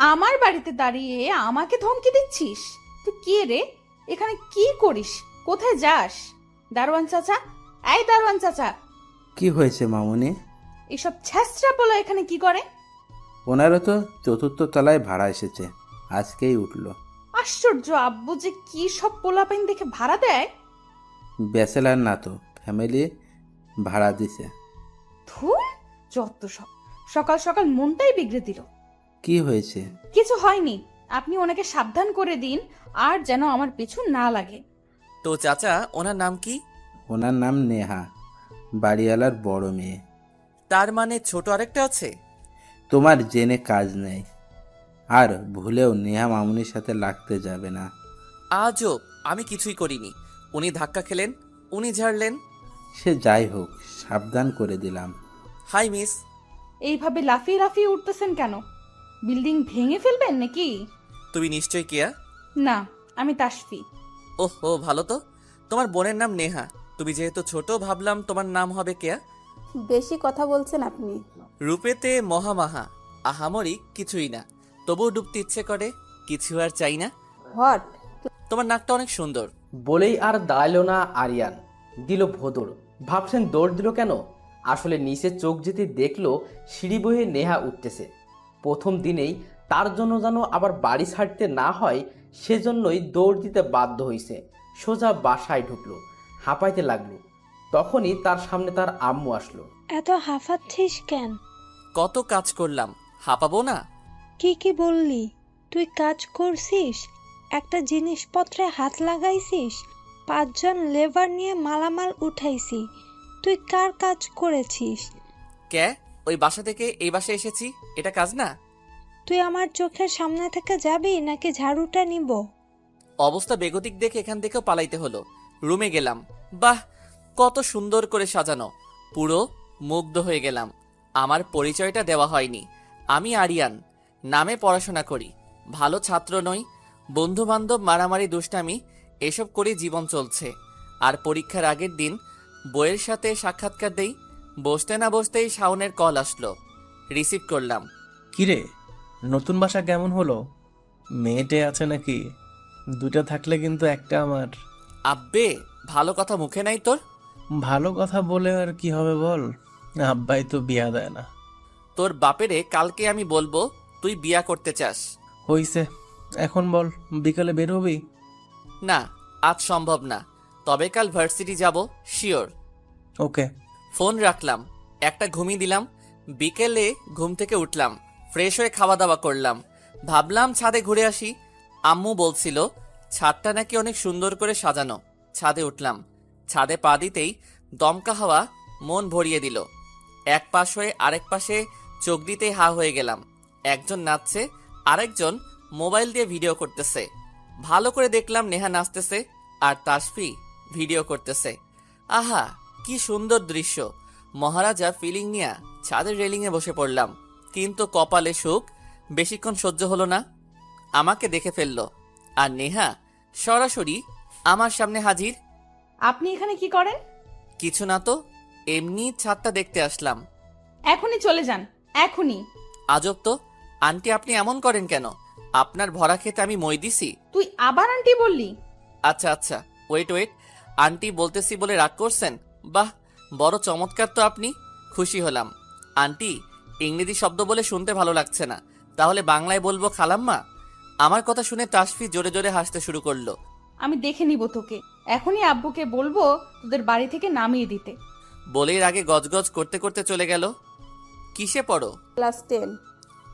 আমার বাড়িতে দাঁড়িয়ে আমাকে ধমকি দিচ্ছিস? তুই কে রে? এখানে কি করিস? কোথায় যাস? দারোয়ান চাচা, এই দারোয়ান চাচা, কি হয়েছে মামুনি? এসব ছ্যাঁচড়া পোলা এখানে কি করে? ওনারও তো চতুর্থ তলায় ভাড়া এসেছে, আজকেই উঠলো। আশ্চর্য, আব্বু যে কি সব পোলাপাইন দেখে ভাড়া দেয়। ব্যাচেলার না তো, ফ্যামিলি ভাড়া দিছে। ধুর, যত সব, সকাল সকাল মনটাই বিগড়ে দিল। কি হয়েছে? কিছু হয়নি, আপনি ওনাকে সাবধান করে দিন আর যেন আমার পিছু না লাগে। তো চাচা, ওনার নাম কি? ওনার নাম নেহা, বাড়িওয়ালার বড় মেয়ে। তার মানে ছোট আরেকটা আছে? তোমার জেনে কাজ নেই, আর ভুলেও নেহা মামুনির সাথে লাগতে যাবে না। আজব, আমি কিছুই করিনি। উনি ধাক্কা খেলেন, উনি ঝাড়লেন। সে যাই হোক, সাবধান করে দিলাম। Hi miss. এইভাবে লাফিয়ে লাফিয়ে উঠতেছেন কেন? বিল্ডিং ভেঙে ফেলবেন নাকি? তুমি নিশ্চয় কেয়া? না, আমি তাসফি। ওহো, ভালো তো। তোমার বোনের নাম নেহা। তুমি যেহেতু ছোট, ভাবলাম তোমার নাম হবে কেয়া। বেশি কথা বলছেন আপনি। রূপেতে মহামাহা, আহামরি কিছুই না, তবুও ডুবতে ইচ্ছে করে, কিছু আর চাই না। হোয়াট? তোমার নাকটা অনেক সুন্দর। বলেই আর দাঁড়ালো না আরিয়ান, দিল ভোদর। ভাবছেন দৌড় দিল কেন? আসলে নিচে চোখ যেতে দেখলো সিঁড়ি বয়ে নেহা উঠতেছে। প্রথম দিনেই তার জন্য যেন আবার বাড়ি ছাড়তে না হয়, সেজন্যই দৌড় দিতে বাধ্য হয়েছে। সোজা বাসায় ঢুকলো, হাঁপাইতে লাগলো। তখনই তার সামনে তার আম্মু আসলো। এত হাঁফাচ্ছিস কেন? কত কাজ করলাম, হাঁপাবো না? কি কি বললি? তুই কাজ করছিস, একটা জিনিসপত্রে হাত লাগাইছিস, 5 জন লেবার নিয়ে মালামাল উঠাইছি। তুই কার কাজ করেছিস? কে? ওই বাসা থেকে এই বাসায় এসেছি, এটা কাজ না? তুই আমার চোখের সামনে থেকে যাবি নাকি ঝাড়ুটা নিব? অবস্থা বেগতিক দেখে এখান থেকেও পালাইতে হলো। রুমে গেলাম, বাহ, কত সুন্দর করে সাজানো। পুরো মুগ্ধ হয়ে গেলাম। আমার পরিচয়টা দেওয়া হয়নি। আমি আরিয়ান, নামে পড়াশোনা করি, ভালো ছাত্র নই। বন্ধু বান্ধব, মারামারি, দুষ্টামি এসব করে জীবন চলছে। আর পরীক্ষার আগের দিন বইয়ের সাথে সাক্ষাৎকার দেই। বসতে না বসতেই শাওনের কল আসলো। রিসিভ করলাম। কিরে, নতুন বাসা কেমন হলো? মেয়েটে আছে নাকি? দুটা থাকলে কিন্তু একটা আমার। আব্বে, ভালো কথা মুখে নাই তোর? ভালো কথা বলে আর কি হবে বল, আব্বাই তো বিয়া দেয় না। তোর বাপেরে কালকে আমি বলবো তুই বিয়া করতে চাস। হইছে, এখন বল, বিকালে বের হবি? না, আজ সম্ভব না, তবে কাল ভার্সিটি যাব, শিওর। ওকে। ফোন রাখলাম, একটা ঘুমিয়ে দিলাম। বিকেলে ঘুম থেকে উঠলাম, ফ্রেশ হয়ে খাওয়া দাওয়া করলাম। ভাবলাম ছাদে ঘুরে আসি। আম্মু বলছিল ছাদটা নাকি অনেক সুন্দর করে সাজানো। ছাদে উঠলাম। ছাদে পা দিতেই দমকা হাওয়া মন ভরিয়ে দিল। এক পাশ হয়ে আরেক পাশে চোখ দিতেই হা হয়ে গেলাম। একজন নাচছে, আরেকজন মোবাইল দিয়ে ভিডিও করতেছে। ভালো করে দেখলাম নেহা নাচতেছে আর তাসফি ভিডিও করতেছে। আহা, কি সুন্দর দৃশ্য। মহারাজা ফিলিং নিয়ে ছাদের রেলিংয়ে বসে পড়লাম, কিন্তু কপালে সুখ বেশিক্ষণ সহ্য হলো না। আমাকে দেখে ফেললো, আর নেহা সরাসরি আমার সামনে হাজির। আপনি এখানে কি করেন? কিছু না তো, এমনি ছাদটা দেখতে আসলাম। এখনই চলে যান, এখনই। আজব তো, আন্টি আপনি এমন করেন কেন? আপনার ভরা খেতে আমি মই দিছি? তুই আবার আন্টি বললি? আচ্ছা আচ্ছা, ওয়েট ওয়েট, আন্টি বলতেছি বলে রাগ করছেন? বাহ, বড় চমৎকার তো আপনি। খুশি হলাম। আন্টি, ইংরেজি শব্দ বলে শুনতে ভালো লাগছে না, তাহলে বাংলায় বলবো খালাম্মা? আমার কথা শুনে তাসফি জোরে জোরে হাসতে শুরু করলো। আমি দেখে নিব তোকে, এখনই আব্বুকে বলবো তোদের বাড়ি থেকে নামিয়ে দিতে। বলের আগে গজগজ করতে করতে চলে গেল। কিসে পড়ো? ক্লাস 10।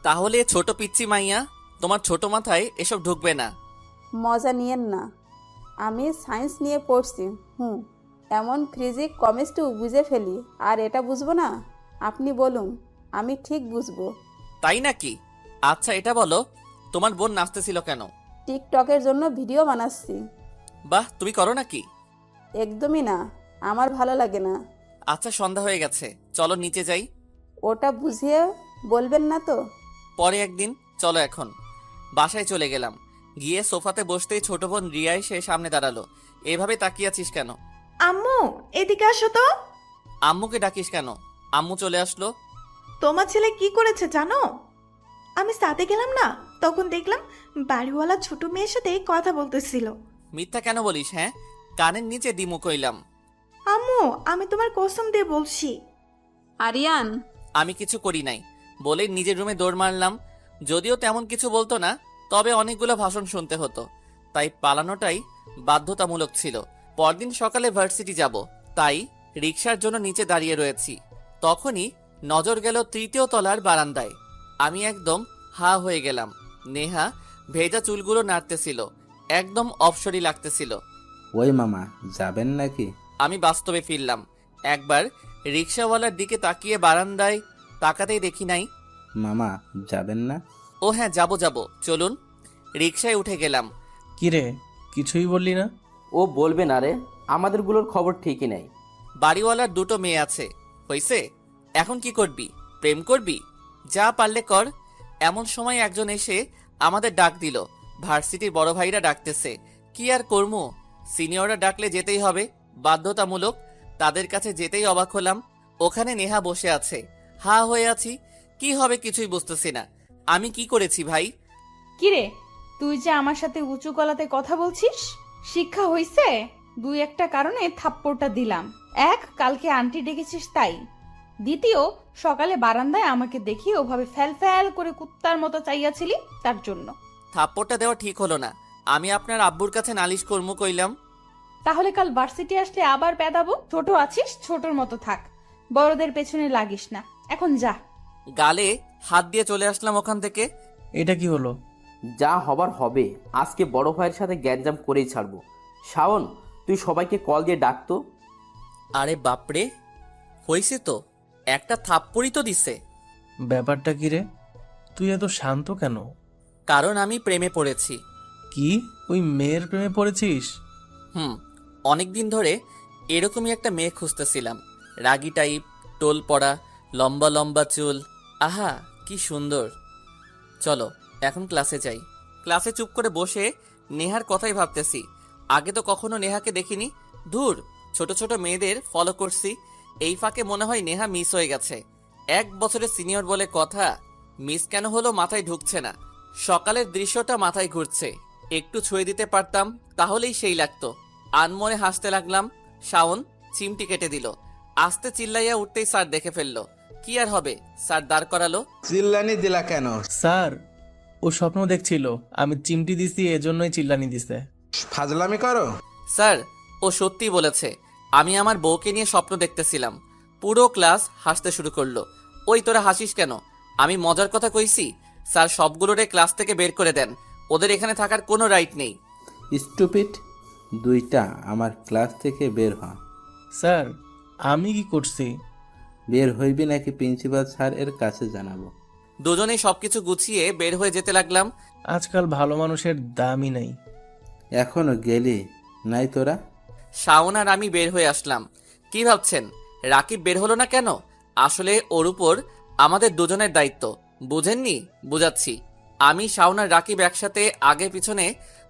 তাহলে ছোট পিচ্চি মাইয়া, তোমার ছোট মাথায় এসব ঢুকবে না। মজা নিয়েন না, আমি সায়েন্স নিয়ে পড়ছি। এমন ফিজিক্স কেমিস্ট্রি বুঝে ফেলি, আর এটা বুঝবো না? আপনি বলুন, আমি ঠিক বুঝবো। তাই নাকি? আচ্ছা এটা বলো, তোমার বোন নাচতেছিল কেন? টিকটকের জন্য ভিডিও বানাচ্ছি। বাহ, তুমি করো নাকি? একদমই না, আমার ভালো লাগে না। আচ্ছা সন্ধ্যা হয়ে গেছে, চলো নিচে যাই। ওটা বুঝিয়ে বলবেন না তো? পরে একদিন, চলো এখন। বাসায় চলে গেলাম। গিয়ে সোফাতে বসতেই ছোট বোন রিয়া এসে সামনে দাঁড়ালো। এভাবে তাকিয়ে আছিস কেন? আম্মু, এদিকে আসো তো। আম্মুকে ডাকিস কেন? আম্মু চলে আসলো। তোমার ছেলে কি করেছে জানো? আমি সাথে গেলাম না, তখন দেখলাম বাড়িওয়ালা ছোট মেয়ের সাথে কথা বলতেছিল। মিথ্যা কেন বলিস? হ্যাঁ, কানের নিচে দিমু কইলাম। আম্মু, আমি তোমার কসম দিয়ে বলছি। আরিয়ান, আমি কিছু করি নাই বলে নিজের রুমে দৌড় মারলাম। যদিও তেমন কিছু বলতো না, তবে অনেকগুলো ভাষণ শুনতে হতো, তাই পালানোটাই বাধ্যতামূলক ছিল। পরদিন সকালে ভার্সিটি যাব, তাই রিকশার জন্য নিচে দাঁড়িয়ে রয়েছি। তখনই নজর গেল তৃতীয় তলার বারান্দায়। আমি একদম হা হয়ে গেলাম। নেহা ভেজা চুলগুলো নাড়তেছিল, একদম অপসরি লাগতেছিল। ওই মামা, যাবেন নাকি? আমি বাস্তবে ফিরলাম। একবার রিকশাওয়ালার দিকে তাকিয়ে বারান্দায় তাকাতেই দেখি নাই। মামা, যাবেন না? ও হ্যাঁ, যাব, চলুন। রিকশায় উঠে গেলাম। কিরে, কিছুই বললি না? ও বলবে না রে, আমাদেরগুলোর খবর ঠিকই নেই। বাড়িওয়ালার দুটো মেয়ে আছে, হইছে? এখন কি করবি? প্রেম করবি? যা পারলে কর। এমন সময় একজন এসে আমাদের ডাক দিল। ভার্সিটির বড় ভাইরা ডাকতেছে। কি আর করমু, সিনিয়ররা ডাকলে যেতেই হবে, বাধ্যতামূলক। তাদের কাছে যেতেই অবাক হলাম। ওখানে নেহা বসে আছে। হা হয়ে আছি, কি হবে কিছুই বুঝতেছি না। আমি কি করেছি ভাই? কিরে, তুই যে আমার সাথে উঁচু গলাতে কথা বলছিস, শিক্ষা হইছে? দুই একটা কারণে থাপ্পড়টা দিলাম। এক, কালকে আন্টি ডেকেছিস তাই। দ্বিতীয়, সকালে বারান্দায় আমাকে দেখি ওভাবে ফ্যাল ফ্যাল করে কুত্তার মতো চাইয়াছিলি, তার জন্য। থাপ্পড়টা দেওয়া ঠিক হলো না। আমি আপনার আব্বুর কাছে নালিশ করমু কইলাম। তাহলে কাল ভার্সিটি আসলে আবার পেদাবো। ছোট আছিস, ছোটর মতো থাক, বড়দের পেছনে লাগিস না। এখন যা। গালে হাত দিয়ে চলে আসলাম ওখান থেকে। এটা কি হলো? যা হবার হবে, আজকে বড় ভাইয়ের সাথে গ্যাঞ্জাম করেই ছাড়বো। শাওন, তুই সবাইকে কল দিয়ে ডাকতো। আরে বাপরে, হয়েছে তো, একটা থাপ্পড়ই তো দিছে। ব্যাপারটা কি রে? তুই এত শান্ত কেন? কারণ আমি প্রেমে পড়েছি। কি, ওই মেয়ের প্রেমে পড়েছিস? অনেকদিন ধরে এরকমই একটা মেয়ে খুঁজতেছিলাম। রাগী টাইপ, টোল পড়া, লম্বা লম্বা চুল, আহা কি সুন্দর। চলো এখন ক্লাসে যাই। ক্লাসে চুপ করে বসে নেহার কথাই ভাবতেছি। আগে তো কখনো নেহাকে দেখিনি। ধুর, ছোট ছোট মেয়েদের ফলো করছি, এই ফাঁকে মনে হয় নেহা মিস হয়ে গেছে। 1 বছরের সিনিয়র বলে কথা, মিস কেন হলো মাথায় ঢুকছে না। সকালের দৃশ্যটা মাথায় ঘুরছে, একটু ছুঁয়ে দিতে পারতাম তাহলেই সেই লাগতো। আনমনে হাসতে লাগলাম। শাওন চিমটি কেটে দিল। আস্তে চিল্লাইয়া উঠতেই স্যার দেখে ফেললো। কি আর হবে, স্যার দাঁড় করালো। চিল্লানি দিলা কেন? স্যার, ও স্বপ্ন দেখছিল আমি চিমটি দিছি, এজন্যই চিল্লানি দিছে। ফাজলামি করো? স্যার, ও সত্যি বলেছে, আমি আমার বউকে নিয়ে স্বপ্ন দেখতেছিলাম। পুরো ক্লাস হাসতে শুরু করলো। ওই তোরা হাসিস কেন? আমি মজার কথা কইছি। স্যার সবগুলোরে ক্লাস থেকে বের করে দেন, ওদের এখানে থাকার কোনো রাইট নেই। স্টুপিড, দুইটা আমার ক্লাস থেকে বের হ। স্যার, আমি কি করছি? বের হইবি নাকি প্রিন্সিপাল স্যার এর কাছে জানাবো? দুজনেই সবকিছু গুছিয়ে বের হয়ে যেতে লাগলাম। আজকাল ভালো মানুষের দামই নাই। এখনো গেলি নাই তোরা? শাওন আর আমি বের হয়ে আসলাম। কি ভাবছেন রাকিব বের হলো না কেন? আসলে ওর উপর আমাদের দুজনের দায়িত্ব, বুঝেননি? বুঝাচ্ছি। আমি, শাওন আর রাকিব একসাথে আগে পিছনে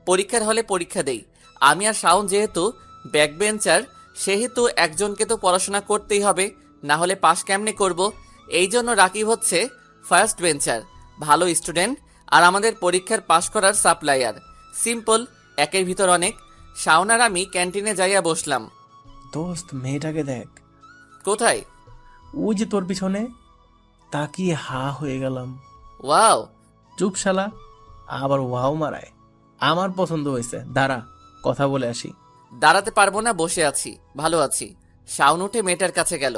পরীক্ষার হলে পরীক্ষা দেই। আমি আর শাওন যেহেতু ব্যাক বেঞ্চার, সেহেতু একজনকে তো পড়াশোনা করতেই হবে, না হলে পাশ কেমনে করব। এই জন্য রাকিব হচ্ছে ফার্স্ট বেঞ্চার, ভালো স্টুডেন্ট, আর আমাদের পরীক্ষার পাশ করার সাপ্লায়ার। সিম্পল, একের ভিতর অনেক। শাওন আর আমি ক্যান্টিনে যাইয়া বসলাম। দোস্ত, মেয়েটাকে দেখ। কোথায়? ওই যে তোর পিছনে। তাকিয়ে হা হয়ে গেলাম। ওয়াও। চুপ শালা, আবার ওয়াও মারায়। আমার পছন্দ হয়েছে, দাঁড়া কথা বলে আসি। দাঁড়াতে পারবো না, বসে আছি, ভালো আছি। শাওন উঠে মেয়েটার কাছে গেল।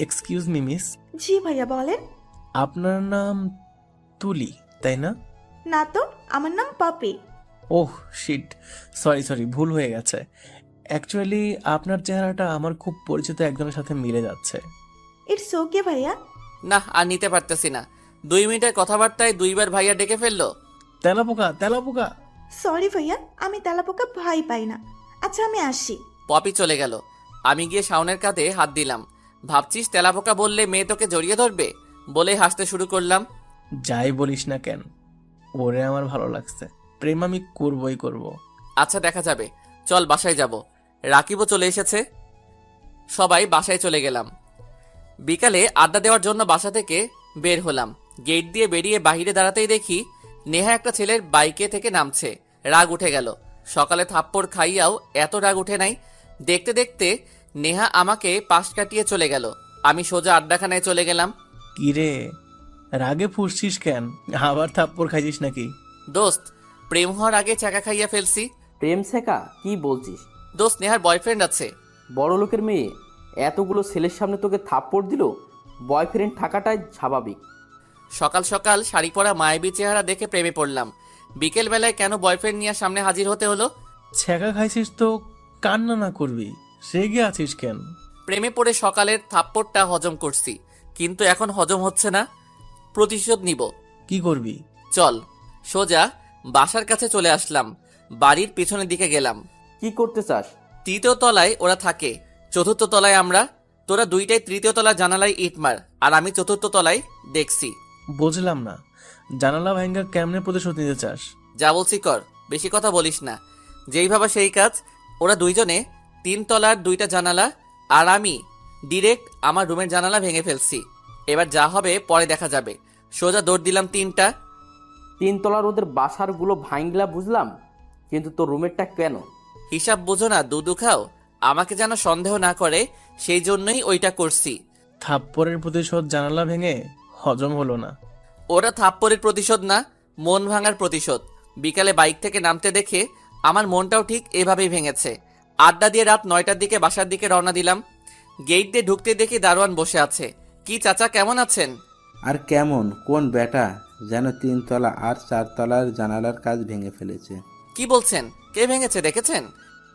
এক্সকিউজ মি মিস, জি ভাইয়া, বলেন। আপনার নাম তুলি, তাই না? না তো, আমার নাম পপি। ওহ শিট, সরি, ভুল হয়ে গেছে। অ্যাকচুয়ালি আপনার চেহারাটা আমার খুব পরিচিত একজনের সাথে মিলে যাচ্ছে। ইটস ওকে ভাইয়া। না, আর নিতে পারতেছি না। 2 মিনিটের কথাবার্তায় 2বার ভাইয়া ডেকে ফেললো। তেলাপোকা। সরি ভাইয়া, আমি তেলাপোকা ভয় পাই না। আচ্ছা, আমি আসি। পপি চলে গেল। আমি গিয়ে শাওনের কাঁধে হাত দিলাম। ভাবছিস তেলাপোকা বললে মেয়ে তোকে জড়িয়ে ধরবে? বলে হাসতে শুরু করলাম। যাই বলিস না কেন, ওরে আমার ভালো লাগছে। প্রেম আমি করবই করব। আচ্ছা, দেখা যাবে, চল বাসায় যাব। রাকিবও চলে এসেছে। সবাই বাসায় চলে গেলাম। বিকালে আড্ডা দেওয়ার জন্য বাসা থেকে বের হলাম। গেট দিয়ে বেরিয়ে বাইরে দাঁড়াতেই দেখি নেহা একটা ছেলের বাইকে থেকে নামছে, রাগ উঠে গেল। সকালে থাপ্পড় খাইয়াও এত রাগ উঠে নাই। দেখতে দেখতে নেহা আমাকে পাশ কাটিয়ে চলে গেল। আমি সোজা আড্ডাখানায় চলে গেলাম। কিরে, রাগে ফুসছিস কেন? আবার থাপ্পড় খাইছিস নাকি? দোস্ত, প্রেম হওয়ার আগে চাকা খাইয়া ফেলছি। প্রেম শেখা কি বলছিস? দোস্ত, নেহার বয়ফ্রেন্ড আছে। বড় লোকের মেয়ে এতগুলো ছেলের সামনে তোকে থাপ্পড় দিল? বয়ফ্রেন্ড থাকাটাই স্বাভাবিক। সকাল সকাল শাড়ি পরা মায়াবী চেহারা দেখে প্রেমে পড়লাম। বিকেল বেলায় কেন বয়ফ্রেন্ড নিয়ে সামনে হাজির হতে হলো? ছ্যাঁকা খাইছিস তো কান্না না করবি, রেগে আছিস কেন? প্রেমে পড়ে সকালের থাপ্পড়টা হজম করছি, কিন্তু এখন হজম হচ্ছে না। প্রতিশোধ নিব। কি করবি? চল। সোজা বাসার কাছে চলে আসলাম। বাড়ির পিছনের দিকে গেলাম। কি করতে চাস? তৃতীয় তলায় ওরা থাকে, চতুর্থ তলায় আমরা। তোরা দুইটাই তৃতীয় তলার জানালায় ইট মার, আর আমি চতুর্থ তলায় দেখছি। বুঝলাম না, জানালা ভাঙ্গা কেমনে প্রতিশোধ নিতে চাস? যা বলছি কর, বেশি কথা বলিস না। যেই ভাবা সেই কাজ। ওরা দুইজনে 3 তলার 2টা জানালা, আর আমি ডিরেক্ট আমার রুমের জানালা ভেঙে ফেলছি। এবার যা হবে পরে দেখা যাবে। সোজা দৌড় দিলাম 3টা। 3 তলার ওদের বাসারগুলো ভাঙলা বুঝলাম, কিন্তু তোর রুমেরটা কেন? হিসাব বোঝো না, দুধু খাও। আমাকে যেন সন্দেহ না করে, সেই জন্যই ওইটা করছি। থাপ্পড়ের প্রতিশোধ জানালা ভেঙে হজম হলো না। ওরা থাপ্পড়ের প্রতিশোধ না, মন ভাঙার প্রতিশোধ। বিকালে বাইক থেকে নামতে দেখে আমার মনটাও ঠিক এভাবেই ভেঙেছে। আড্ডা দিয়ে রাত 9টার দিকে বাসার দিকে রওনা দিলাম। গেট দিয়ে ঢুকতে দেখি দারোয়ান বসে আছে। কি চাচা, কেমন আছেন? আর কেমন, কোন বেটা যেন 3 তলা আর 4 তলার জানালার কাজ ভেঙে ফেলেছে। কি বলছেন? কে ভেঙেছে দেখেছেন?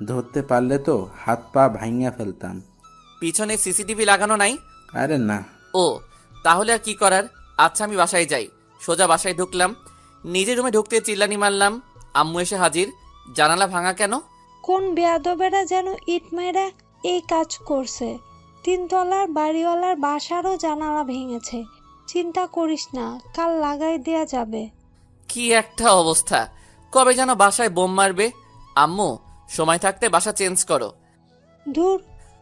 ধরতে পারলে তো হাত পা ভাঙিয়া ফেলতাম। পিছনে সিসিটিভি লাগানো নাই? আরে না। ও, তাহলে আর কি করার। আচ্ছা, আমি বাসায় যাই। সোজা বাসায় ঢুকলাম। নিজের রুমে ঢুকতে চিল্লানি মারলাম। আম্মু এসে হাজির। জানালা ভাঙা কেন? কোন বেয়াদবেরা যেন ইট মেরা এই কাজ করছে। 3 তলার বাড়িওয়ালার বাসারও জানালা ভেঙেছে। চিন্তা করিস না, কাল লাগাই দেয়া যাবে। কি একটা অবস্থা! কবে যেন বাসায় বোম মারবে। আম্মু, সময় থাকতে বাসা চেঞ্জ করো। দূর,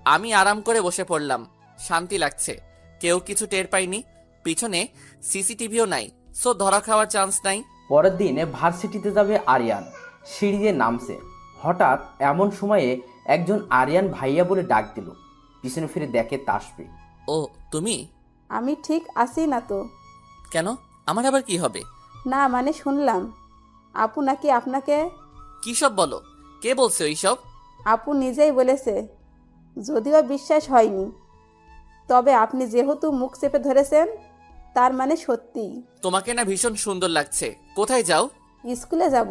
আমি আরাম করে বসে পড়লাম। শান্তি লাগছে। কেউ কিছু টের পাইনি। পিছনে সিসিটিভিও নাই, সো ধরা খাওয়ার চান্স নাই। পরের দিন ভার্সিটিতে যাবে আরিয়ান। সিঁড়ি দিয়ে নামছে, হঠাৎ এমন সময়ে একজন আরিয়ান ভাইয়া বলে ডাক দিল। পিছনে ফিরে দেখে তাসবি। ও, তুমি? আমি ঠিক আছি না তো? কেন, আমার আবার কি হবে? না মানে শুনলাম আপু নাকি আপনাকে। কি সব বলো? কে বলছে ওইসব? আপু নিজেই বলেছে, যদিও বিশ্বাস হয়নি, তবে আপনি যেহেতু মুখ চেপে ধরেছেন তার মানে সত্যি। তোমাকে না ভীষণ সুন্দর লাগছে। কোথায় যাও? স্কুলে যাব।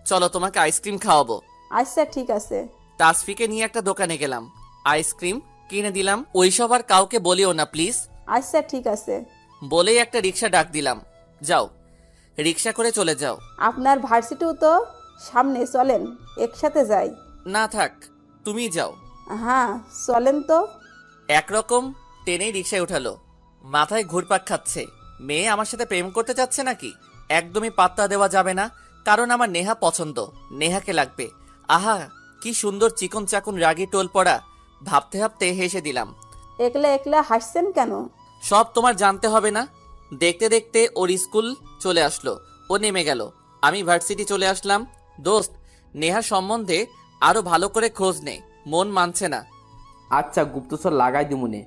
চলো, তোমাকে আইসক্রিম খাওয়াবো। আচ্ছা ঠিক আছে। তাসফিকে নিয়ে একটা দোকানে গেলাম, আইসক্রিম কিনে দিলাম। ওইসব আর কাউকে বলিও না প্লিজ। আচ্ছা ঠিক আছে। বলেই একটা রিক্সা ডাক দিলাম। যাও, রিক্সা করে চলে যাও। আপনার ভার্সিটিও তো সামনে, চলেন একসাথে যাই। না থাক, তুমি যাও। হ্যাঁ চলেন তো। একরকম টেনেই রিক্সায় উঠালো। মাথায় ঘুরপাক খাচ্ছে। মেয়ে আমার সাথে প্রেম করতে চাচ্ছে নাকি? একদমই পাত্তা দেওয়া যাবে না, কারণ আমার নেহা পছন্দ। নেহাকে লাগবে। আহা, কি সুন্দর চিকন চাকুন রাগী টোল পড়া। ভাবতে ভাবতে হেসে দিলাম। একলা একলা হাসছেন কেন? সব তোমার জানতে হবে না। দেখতে দেখতে ওর স্কুল চলে আসলো, ও নেমে গেল। আমি ভার্সিটি চলে আসলাম। দোস্ত, নেহার সম্বন্ধে আরো ভালো করে খোঁজ নে, মন মানছে না। আচ্ছা, গুপ্তচর লাগাই দিমুনে,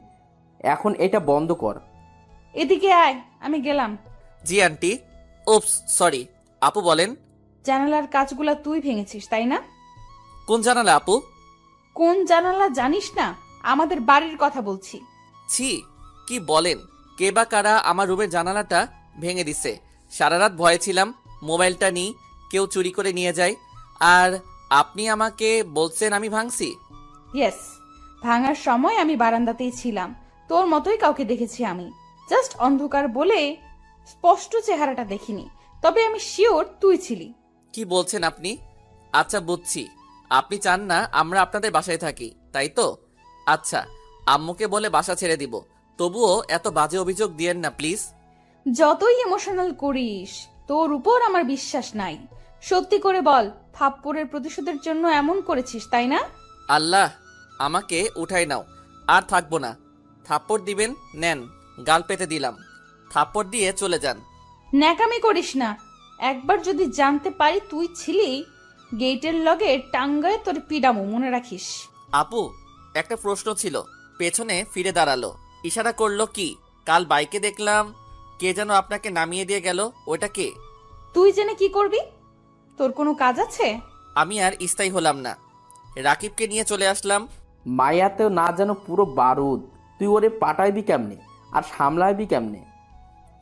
এখন এটা বন্ধ কর। এদিকে আয়, আমি গেলাম। জি আন্টি। ওপস, সরি। আপু বলেন। জানালার কাজগুলা তুই ভেঙেছিস তাই না? কোন জানালা আপু? কোন জানালা জানিস না? আমাদের বাড়ির কথা বলছি। ছি, কি বলেন? কে বা কারা আমার রুমের জানালাটা ভেঙে দিছে। সারা রাত ভয়ে ছিলাম মোবাইলটা নিয়ে কেউ চুরি করে নিয়ে যায়। আর আপনি আমাকে বলছেন আমি ভাঙছি? ইয়েস, ভাঙার সময় আমি বারান্দাতেই ছিলাম। তোর মতোই কাউকে দেখেছি আমি। জাস্ট অন্ধকার বলে স্পষ্ট চেহারাটা দেখিনি, তবে আমি শিওর তুই ছিলি। কি বলছেন আপনি? আচ্ছা বুঝছি, আপনি চান না আমরা আপনাদের বাসায় থাকি, তাই তো? আচ্ছা, আম্মুকে বলে বাসা ছেড়ে দিব। তবুও এত বাজে অভিযোগ দিয়েন না প্লিজ। যতই ইমোশনাল করিস, তোর উপর আমার বিশ্বাস নাই। সত্যি করে বল, থাপ্পড়ের প্রতিশোধের জন্য এমন করেছিস তাই না? আল্লাহ, আমাকে উঠাই নাও, আর থাকবো না। থাপ্পড় দিবেন? নেন, গাল পেতে দিলাম। থাপ্পড় দিয়ে চলে যান। ন্যাকামি করিস না। একবার যদি জানতে পারি তুই ছিলি, গেটের লগে টাঙ্গায় তোর পিডামো, মনে রাখিস। আপু, একটা প্রশ্ন ছিল। পেছনে ফিরে দাঁড়ালো, ইশারা করলো কি? কাল বাইকে দেখলাম কে যেন আপনাকে নামিয়ে দিয়ে গেল, ওটা কে? তুই জেনে কি করবি? তোর কোনো কাজ আছে? আমি আর স্থায়ী হলাম না, রাকিবকে নিয়ে চলে আসলাম। মায়াতেও না যেন পুরো বারুদ, তুই ওরে পাঠাইবি কেমনে আর সামলাইবি কেমনে?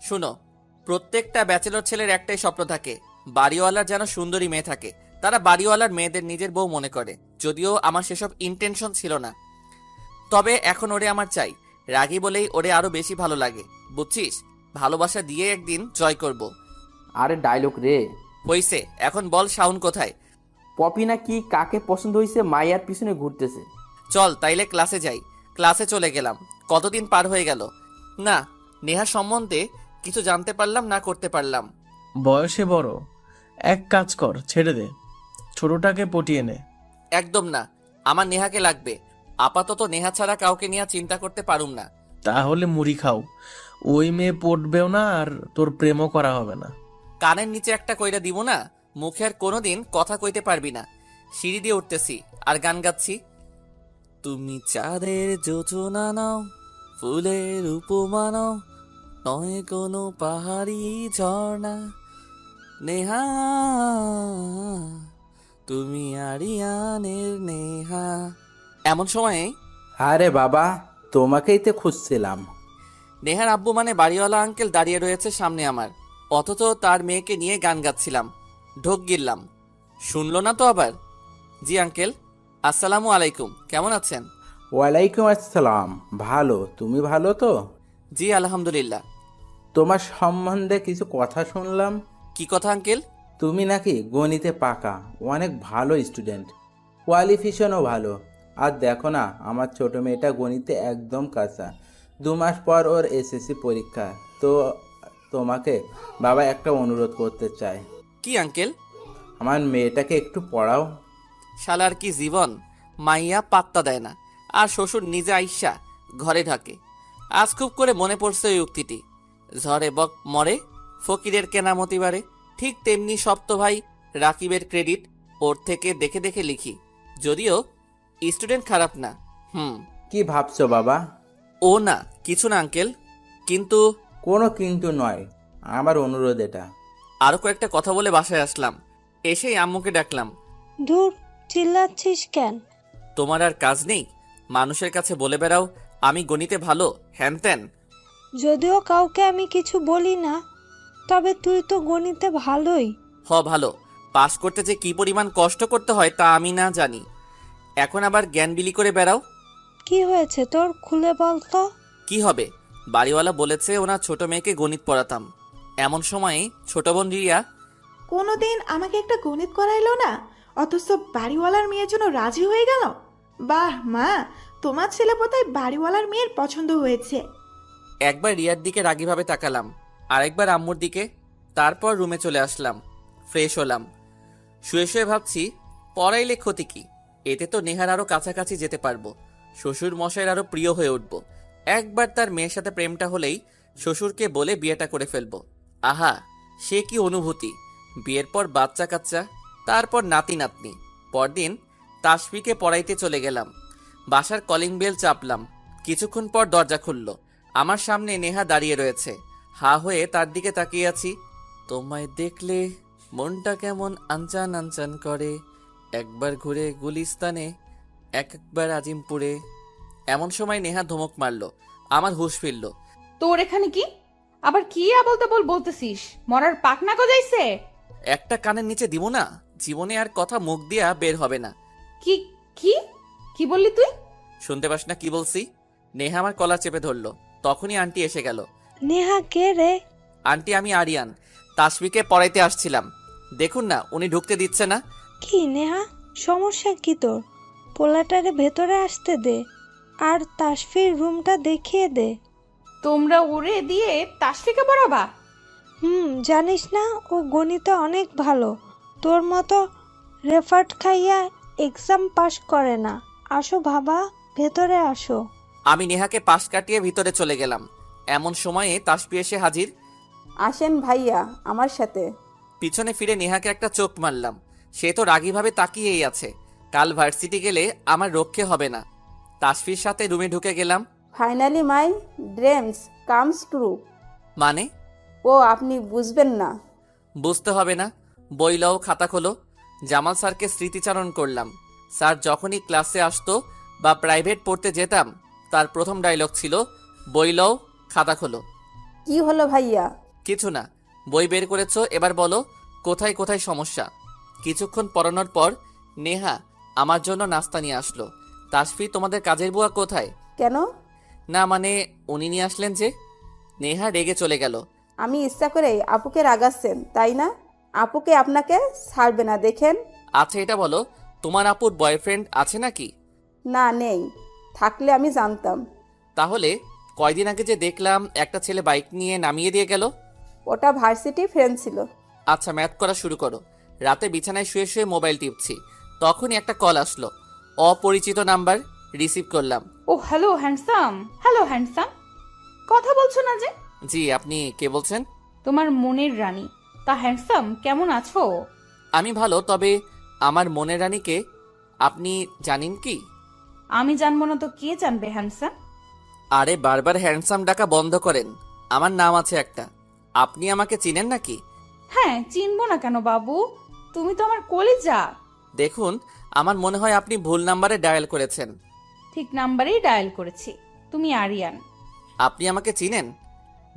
শুনো, প্রত্যেকটা ব্যাচেলর ছেলের একটাই স্বপ্ন থাকে, বাড়িওয়ালার যেন সুন্দরী মেয়ে থাকে। তারা বাড়িওয়ালার মেয়েদের নিজের বউ মনে করে, যদিও আমার সেসব ইন্টেনশন ছিল না। তবে এখন ওরে আমার চাই, রাগী বলেই ওরে আরো বেশি ভালো লাগে, বুঝছিস? ভালোবাসা দিয়ে একদিন জয় করব। আরে ডায়লগ রে। হইছে, এখন বল শাউন কোথায়? পপি না কি কাকে পছন্দ হয়েছে মায়ার পিছনে ঘুরতেছে। চল তাইলে ক্লাসে যাই। ক্লাসে চলে গেলাম। কতদিন পার হয়ে গেল, না নেহা সম্বন্ধে কিছু জানতে পারলাম না করতে পারলাম। বয়সে বড়, এক কাজ কর, ছেড়ে দে, ছোটটাকে পটিয়ে নে। একদম না, আমার নেহাকে লাগবে। আপাতত নেহা ছাড়া কাউকে নিয়ে চিন্তা করতে পারুম না। তাহলে মুড়ি খাও, ওই মেয়ে পটবেও না আর তোর প্রেমও করা হবে না। কানের নিচে একটা কইরা দিব না, মুখে আর কোনোদিন কথা কইতে পারবি না। সিঁড়ি দিয়ে উঠতেছি আর গান গাচ্ছি। তুমি চাঁদের যোজনা নাও, ফুলের উপমা নাও, নয় কোনো পাহাড়ি ঝর্ণা। নেহা, তুমি আরিয়ানের নেহা। এমন সময়ে আরে বাবা, তোমাকেই তো খুঁজছিলাম। নেহার আব্বু মানে বাড়িওয়ালা আঙ্কেল দাঁড়িয়ে রয়েছে সামনে আমার, অথচ তার মেয়েকে নিয়ে গান গাচ্ছিলাম। ঢোক গিললাম, শুনলো না তো আবার। জি আঙ্কেল, আসসালামু আলাইকুম, কেমন আছেন? ওয়ালাইকুম আসসালাম, ভালো, তুমি ভালো তো? জি আলহামদুলিল্লাহ। তোমার সম্বন্ধে কিছু কথা শুনলাম। কি কথা আঙ্কেল? তুমি নাকি গণিতে পাকা, অনেক ভালো স্টুডেন্ট, কোয়ালিফিকেশনও ভালো। আর দেখো না, আমার ছোট মেয়েটা গণিতে একদম কাঁচা। 2 মাস পর ওর এসএসসি পরীক্ষা। তো তোমাকে বাবা একটা অনুরোধ করতে চায়। কি আঙ্কেল? আমার মেয়েটাকে একটু পড়াও। শালার কি জীবন, মাইয়া পাত্তা দেয় না, আর শ্বশুর নিজে আইসা ঘরে ঢাকে। আজ খুব করে মনে পড়ছে ওই উক্তিটি, ঝড়ে বক মরে, ফকিরের কেনামতি বাড়ে। ঠিক তেমনি সপ্ত ভাই রাকিবের ক্রেডিট ওর থেকে দেখে দেখে লিখি, যদিও স্টুডেন্ট খারাপ না। কি ভাবছো বাবা? ও না, কিছু না আঙ্কেল, কিন্তু কোনো কিন্তু নয়, আমার অনুরোধ এটা। আরো কয়েকটা কথা বলে বাসায় আসলাম। এসেই আম্মুকে ডাকলাম। দূর, চিল্লাচ্ছিস কেন? তোমার আর কাজ নেই? মানুষের কাছে বলে বেড়াও আমি গণিতে ভালো, হ্যান ত্যান। যদিও কাউকে আমি কিছু বলি না, তবে তুই তো গণিতে ভালোই। ভালো, পাস করতে যে কি পরিমাণ কষ্ট করতে হয় তা আমি না জানি, এখন আবার জ্ঞান বিলি করে বেড়াও। কি হয়েছে তোর, খুলে বল তো। কি হবে, বাড়িওয়ালা বলেছে ওনার ছোট মেয়েকে গণিত পড়াতাম। এমন সময়ে ছোট বোন রিয়া, কোনোদিন আমাকে একটা গণিত করাইলো না, অথচ বাড়িওয়ালার মেয়ের জন্য রাজি হয়ে গেল। বাহ মা, তোমার ছেলে বোধহয় বাড়িওয়ালার মেয়ের পছন্দ হয়েছে। একবার রিয়ার দিকে রাগীভাবে তাকালাম, আরেকবার আম্মুর দিকে, তারপর রুমে চলে আসলাম। ফ্রেশ হলাম, শুয়ে শুয়ে ভাবছি পড়াইলে ক্ষতি কি, এতে তো নেহার আরো কাছাকাছি যেতে পারবো, শ্বশুর মশাইয়ের আরো প্রিয় হয়ে উঠবো। একবার তার মেয়ের সাথে প্রেমটা হলেই শ্বশুরকে বলে বিয়েটা করে ফেলবো। আহা, সে কি অনুভূতি! বিয়ের পর বাচ্চা কাচ্চা, তারপর নাতি নাতনি। পরদিন তাসফিকে পড়াইতে চলে গেলাম। বাসার কলিং বেল চাপলাম, কিছুক্ষণ পর দরজা খুলল। আমার সামনে নেহা দাঁড়িয়ে রয়েছে, হা হয়ে তার দিকে তাকিয়ে আছি। তোমায় দেখলে মনটা কেমন আনচান আনচান করে, একবার ঘুরে গুলিস্তানে, একবার আজিমপুরে। এমন সময় নেহা ধমক মারল, আমার হুঁশ ফিরল। তোর এখানে কি আবার কি আবল তাবল বলতেছিস? মরার পাকনা গজাইছে? একটা কানের নিচে দিব না, জীবনে আর কথা মুখ দিয়া বের হবে না। কি কি কি বললি তুই? শুনতে পাস না কি বলছি? নেহা আমার কলা চেপে ধরলো, তখনই আন্টি এসে গেল। নেহা কে রে? আন্টি, আমি আরিয়ান, তাসফিকে পড়াইতে আসছিলাম। দেখুন না, উনি ঢুকতে দিচ্ছে না। কি নেহা, সমস্যা কি তোর? পোলাটারে ভেতরে আসতে দে, আর তাসফির রুমটা দেখিয়ে দে। তোমরা ওরে দিয়ে তাসফিকে পড়াবা? জানিস না ও গণিতে অনেক ভালো, তোর মতো রেফার্ট খাইয়া এক্সাম পাস করে না। আসো বাবা, ভেতরে আসো। আমি নেহাকে পাশ কাটিয়ে ভিতরে চলে গেলাম। এমন সময়ে তাসফি এসে হাজির। আসেন ভাইয়া আমার সাথে। পিছনে ফিরে নেহাকে একটা চোখ মারলাম। সে তো রাগীভাবে তাকিয়েই আছে। কাল ভার্সিটি গেলে আমার রক্ষে হবে না। তাসফির সাথে রুমে ঢুকে গেলাম। ফাইনালি মাই ড্রিমস কামস ট্রু। মানে? ও আপনি বুঝবেন না। বুঝতে হবে না, বই লও, খাতা খোলো। জামাল স্যারকে স্মৃতিচারণ করলাম। স্যার যখনই ক্লাসে আসতো বা প্রাইভেট পড়তে যেতাম, তার প্রথম ডায়লগ ছিল, বই লও, খাতা খোলো। কি হলো ভাইয়া? কিছু না, বই বের করেছো, এবার বলো কোথায় কোথায় সমস্যা। কিছুক্ষণ পড়ানোর পর নেহা আমার জন্য নাস্তা নিয়ে আসলো। তাসফি, তোমাদের কাজের বুয়া কোথায়? কেন? না মানে উনি নিয়ে আসলেন যে। নেহা রেগে চলে গেল। আমি ইচ্ছা করে আপুকে রাগাচ্ছেন তাই না? আপুকে আপনাকে ছাড়বে না দেখেন। আচ্ছা এটা বলো, তোমার আপুর বয়ফ্রেন্ড আছে নাকি? না নেই, থাকলে আমি জানতাম। তাহলে কয়দিন আগে যে দেখলাম একটা ছেলে বাইক নিয়ে নামিয়ে দিয়ে গেল? ওটা ভার্সিটি ফ্রেন্ড ছিল। আচ্ছা ম্যাথ করা শুরু করো। রাতে বিছানায় শুয়ে শুয়ে মোবাইল টিপছি, তখনই একটা কল আসলো। অপরিচিত নাম্বার। রিসিভ করলাম। ও হ্যালো হ্যান্ডসাম। হ্যালো হ্যান্ডসাম, কথা বলছো না যে? জি, আপনি কে বলছেন? তোমার মনের রানী। তা হ্যান্ডসাম, কেমন আছো? আমি ভালো, তবে আমার মনের রানীকে আপনি জানেন কি? আমি জানবো না তো কে জানবে হ্যান্ডসাম? আরে বারবার হ্যান্ডসাম ডাকা বন্ধ করেন, আমার নাম আছে একটা। আপনি আমাকে চিনেন নাকি? হ্যাঁ, চিনবো না কেন বাবু, তুমি তো আমার কলিজা। দেখুন, আমার মনে হয় আপনি ভুল নাম্বারে ডায়াল করেছেন। ঠিক নাম্বারেই ডায়াল করেছি। তুমি আরিয়ান। আপনি আমাকে চিনেন?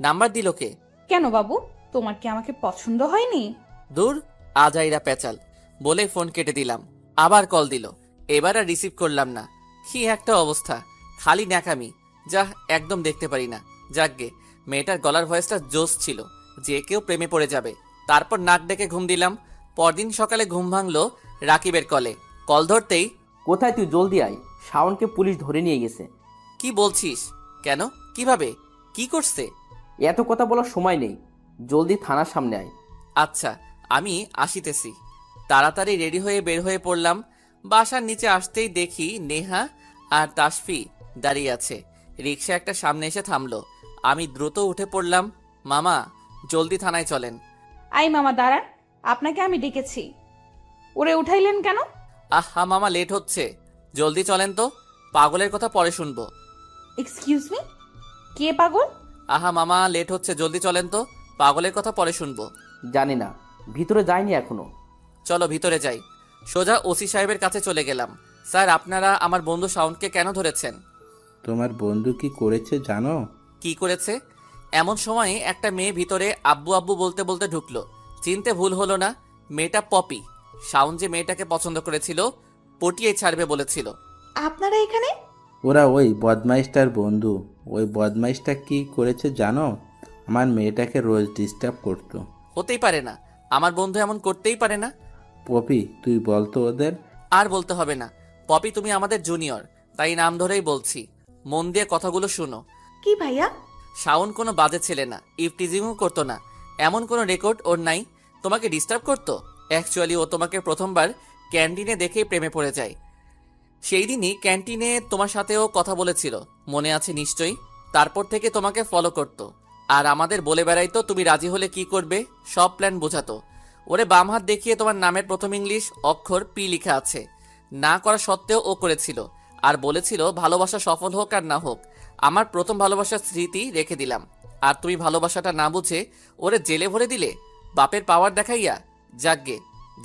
নাম্বার দিল কে? কেন বাবু, তোমার কি আমাকে পছন্দ হয়নি? দূর, আজাইরা পেঁচাল বলে ফোন কেটে দিলাম। আবার কল দিল, এবার আর রিসিভ করলাম না। কি একটা অবস্থা, খালি ন্যাকামি, যা একদম দেখতে পারি না। যাকগে, মেয়েটার গলার ভয়েসটা জোশ ছিল, যে কেউ প্রেমে পড়ে যাবে। তারপর নাক ডেকে ঘুম দিলাম। পরদিন সকালে ঘুম ভাঙলো রাকিবের কলে। কল ধরতেই, কোথায় তুই? জলদি আয়, শাওনকে পুলিশ ধরে নিয়ে গেছে। কি বলছিস? কেন? কিভাবে? কি করছে? এত কথা বলার সময় নেই, জলদি থানার সামনে আয়। আচ্ছা, আমি আসিতেছি। তাড়াতাড়ি রেডি হয়ে বের হয়ে পড়লাম। বাসার নিচে আসতেই দেখি নেহা আর তাসফি দাঁড়িয়ে আছে। রিক্সা একটা সামনে এসে থামলো। আমি দ্রুত উঠে পড়লাম। মামা, জলদি থানায় চলেন। আই মামা দাঁড়ান, আপনাকে আমি ডেকেছি। ওরে উঠাইলেন কেন? আহা মামা, লেট হচ্ছে, জলদি চলেন তো। পাগলের কথা পরে শুনবো। এক্সকিউজ মি, কে পাগল? আহা মামা, লেট হচ্ছে, জলদি চলেন তো। পাগলের কথা পরে শুনবো। জানি না, ভিতরে যায়নি এখনো। চলো ভিতরে যাই। সোজা ওসি সাহেবের কাছে চলে গেলাম। স্যার, আপনারা আমার বন্ধু শাওনকে কেন ধরেছেন? তোমার বন্ধু কি করেছে জানো? কি করেছে? এমন সময়ে একটা মেয়ে ভিতরে আব্বু আব্বু বলতে বলতে ঢুকলো। চিনতে ভুল হলো না, মেয়েটা পপি। শাওন যে মেয়েটাকে পছন্দ করেছিল, পটিয়ে ছাড়বে বলেছিল। আপনারা এখানে? ওরা ওই বদমাইশটার বন্ধু। ওই বদমাইশটা কি করেছে জানো? আমার মেয়েটাকে রোজ ডিস্টার্ব করতো। হতেই পারে না, আমার বন্ধু এমন করতেই পারে না। পপি, তুই বলতো ওদের। আর বলতে হবে না পপি, তুমি আমাদের জুনিয়র, তাই নাম ধরেই বলছি। মন দিয়ে কথাগুলো শুনো। কি ভাইয়া? শাওন কোনো বাজে ছেলে না, ইফটিজিংও করতো না, এমন কোনো রেকর্ড ওর নাই। তোমাকে ডিস্টার্ব করতো? অ্যাকচুয়ালি ও তোমাকে প্রথমবার ক্যান্টিনে দেখেই প্রেমে পড়ে যায়। সেই দিনই ক্যান্টিনে তোমার সাথেও কথা বলেছিল, মনে আছে নিশ্চয়ই। তারপর থেকে তোমাকে ফলো করতো, আর আমাদের বলে বেড়াইতো তুমি রাজি হলে কি করবে, সব প্ল্যান বোঝাতো। ওরে বাম হাত দেখিয়ে তোমার নামের প্রথম ইংলিশ অক্ষর পি লেখা আছে। না করা সত্ত্বেও ও করেছিল, আর বলেছিল ভালোবাসা সফল হোক আর না হোক, আমার প্রথম ভালোবাসার স্মৃতি রেখে দিলাম। আর তুমি ভালোবাসাটা না বুঝে ওরে জেলে ভরে দিলে, বাপের পাওয়ার দেখাইয়া। যাকগে,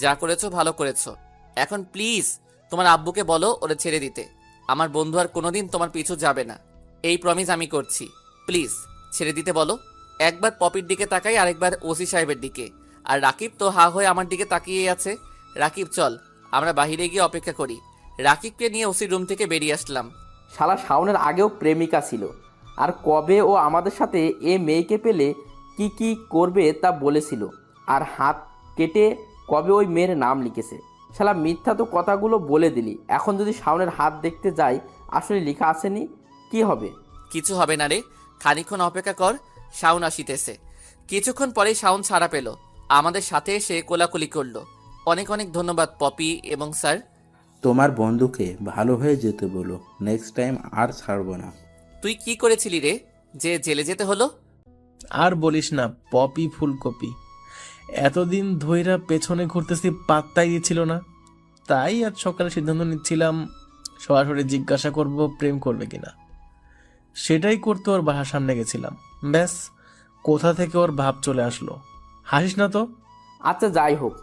যা করেছো ভালো করেছো। এখন প্লিজ তোমার আব্বুকে বলো ওরে ছেড়ে দিতে। আমার বন্ধু আর কোনোদিন তোমার পিছু যাবে না, এই প্রমিস আমি করছি। প্লিজ ছেড়ে দিতে বলো। একবার পপির দিকে তাকাই, আরেকবার ওসি সাহেবের দিকে। আর রাকিব তো হা হয়ে আমার দিকে তাকিয়েই আছে। রাকিব চল, আমরা বাহিরে গিয়ে অপেক্ষা করি। রাকিবকে নিয়ে ওসি রুম থেকে বেরিয়ে আসলাম। শালা শাওনের আগেও প্রেমিকা ছিল, আর কবে ও আমাদের সাথে এ মেয়েকে পেলে কি কি করবে তা বলেছিল। আর হাত কেটে কবে ওই মেয়ের নাম লিখেছে। শালা মিথ্যা তো কথাগুলো বলে দিলি, এখন যদি শাওনের হাত দেখতে যাই, আসলে লেখা আসেনি, কি হবে? কিছু হবে না রে, খানিকক্ষণ অপেক্ষা কর, শাওন আসিতেছে। কিছুক্ষণ পরেই শাওন ছাড়া পেল, আমাদের সাথে এসে কোলাকুলি করলো। অনেক অনেক ধন্যবাদ পপি এবং স্যার। তোমার বন্ধুকে ভালো হয়ে যেতে বলো, নেক্সট টাইম আর ছাড়বো না। তুই কি করেছিলি রে যে জেলে যেতে হলো? আর বলিস না, পপি ফুলকপি। এতদিন ধইরা পেছনে ঘুরতেছি, পাত্তাই দিচ্ছিল না। তাই আজ সকালে সিদ্ধান্ত নিচ্ছিলাম সরাসরি জিজ্ঞাসা করব প্রেম করবে কিনা। সেটাই করতে ওর বাসার সামনে গেছিলাম। ব্যাস, কোথা থেকে ওর ভাব চলে আসলো। হাসিস না তো। আচ্ছা যাই হোক,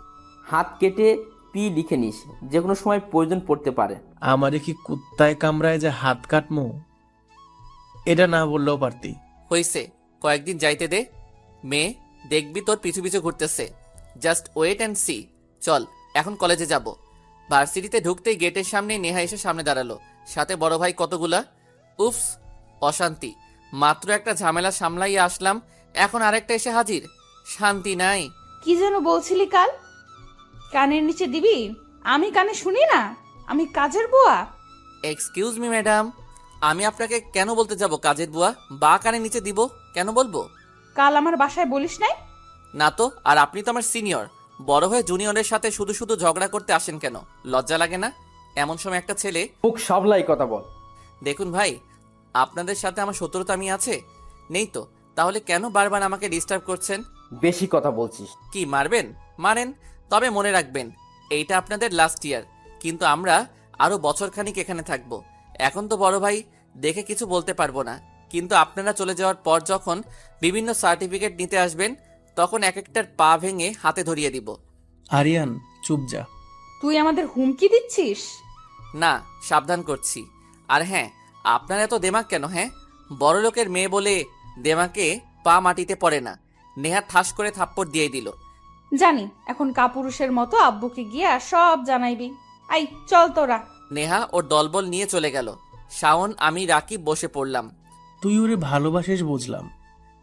হাত কেটে পি লিখে নিস, যে কোনো সময় প্রয়োজন পড়তে পারে। আমারে কি কুত্তায় কামড়ায় যে হাত কাটমু? এটা না বললেও পারতি। হইছে, কয়েকদিন যাইতে দে। মেয়ে দেখবি তোর পিছু পিছু ঘুরতেছে। Just wait and see. চল এখন কলেজে যাব। ভার্সিটিতে ঢুকতেই গেটের সামনে নেহা এসে সামনে দাঁড়ালো, সাথে বড় ভাই কতগুলা। উফস, অশান্তি। মাত্র একটা ঝামেলা সামলাইয়া আসলাম, এখন আরেকটা এসে হাজির। শান্তি নাই। কি যেন বলছিলি কাল? কানের নিচে দিবি? আমি কানে শুনি না? আমি কাজের বুয়া? এক্সকিউজ মি ম্যাডাম, আমি আপনাকে কেন বলতে যাব কাজের বুয়া? বা কানে নিচে দিব কেন বলবো? কাল আমার বাসায় বলিস নাই? না তো। আর আপনি তো আমার সিনিয়র, বড় হয়ে জুনিয়রের সাথে শুধু শুধু ঝগড়া করতে আসেন কেন? লজ্জা লাগে না? এমন সময় একটা ছেলে। মুখ সামলাই কথা বল। দেখুন ভাই, আপনাদের সাথে আমার শত্রুতা আমি আছে? নেই তো। তাহলে কেন বারবার আমাকে ডিস্টার্ব করছেন? বেশি কথা বলছিস। কি মারবেন? মারেন, তবে মনে রাখবেন এইটা আপনাদের লাস্ট ইয়ার, কিন্তু আমরা আরো বছরখানিক এখানে থাকবো। এখন তো বড় ভাই দেখে কিছু বলতে পারবো না, কিন্তু আপনারা চলে যাওয়ার পর যখন বিভিন্ন সার্টিফিকেট নিতে আসবেন, তখন এক একটার পা ভেঙে হাতে ধরিয়ে দিব। আরিয়ান, চুপ যা। তুই আমাদের হুমকি দিচ্ছিস? না, সাবধান করছি। আর হ্যাঁ, আপনার এত দেমাগ কেন? হ্যাঁ, বড় লোকের মেয়ে বলে দেমাকে পা মাটিতে পড়ে না। নেহা ঠাস করে থাপ্পড় দিয়ে দিল। জানি, এখন কাপুরুষের মতো আব্বুকে গিয়া সব জানাইবি। আই চল তোরা। নেহা ওর দলবল নিয়ে চলে গেল। শাওন, আমি, রাকিব বসে পড়লাম। তুই ওরে ভালোবাসিস বুঝলাম,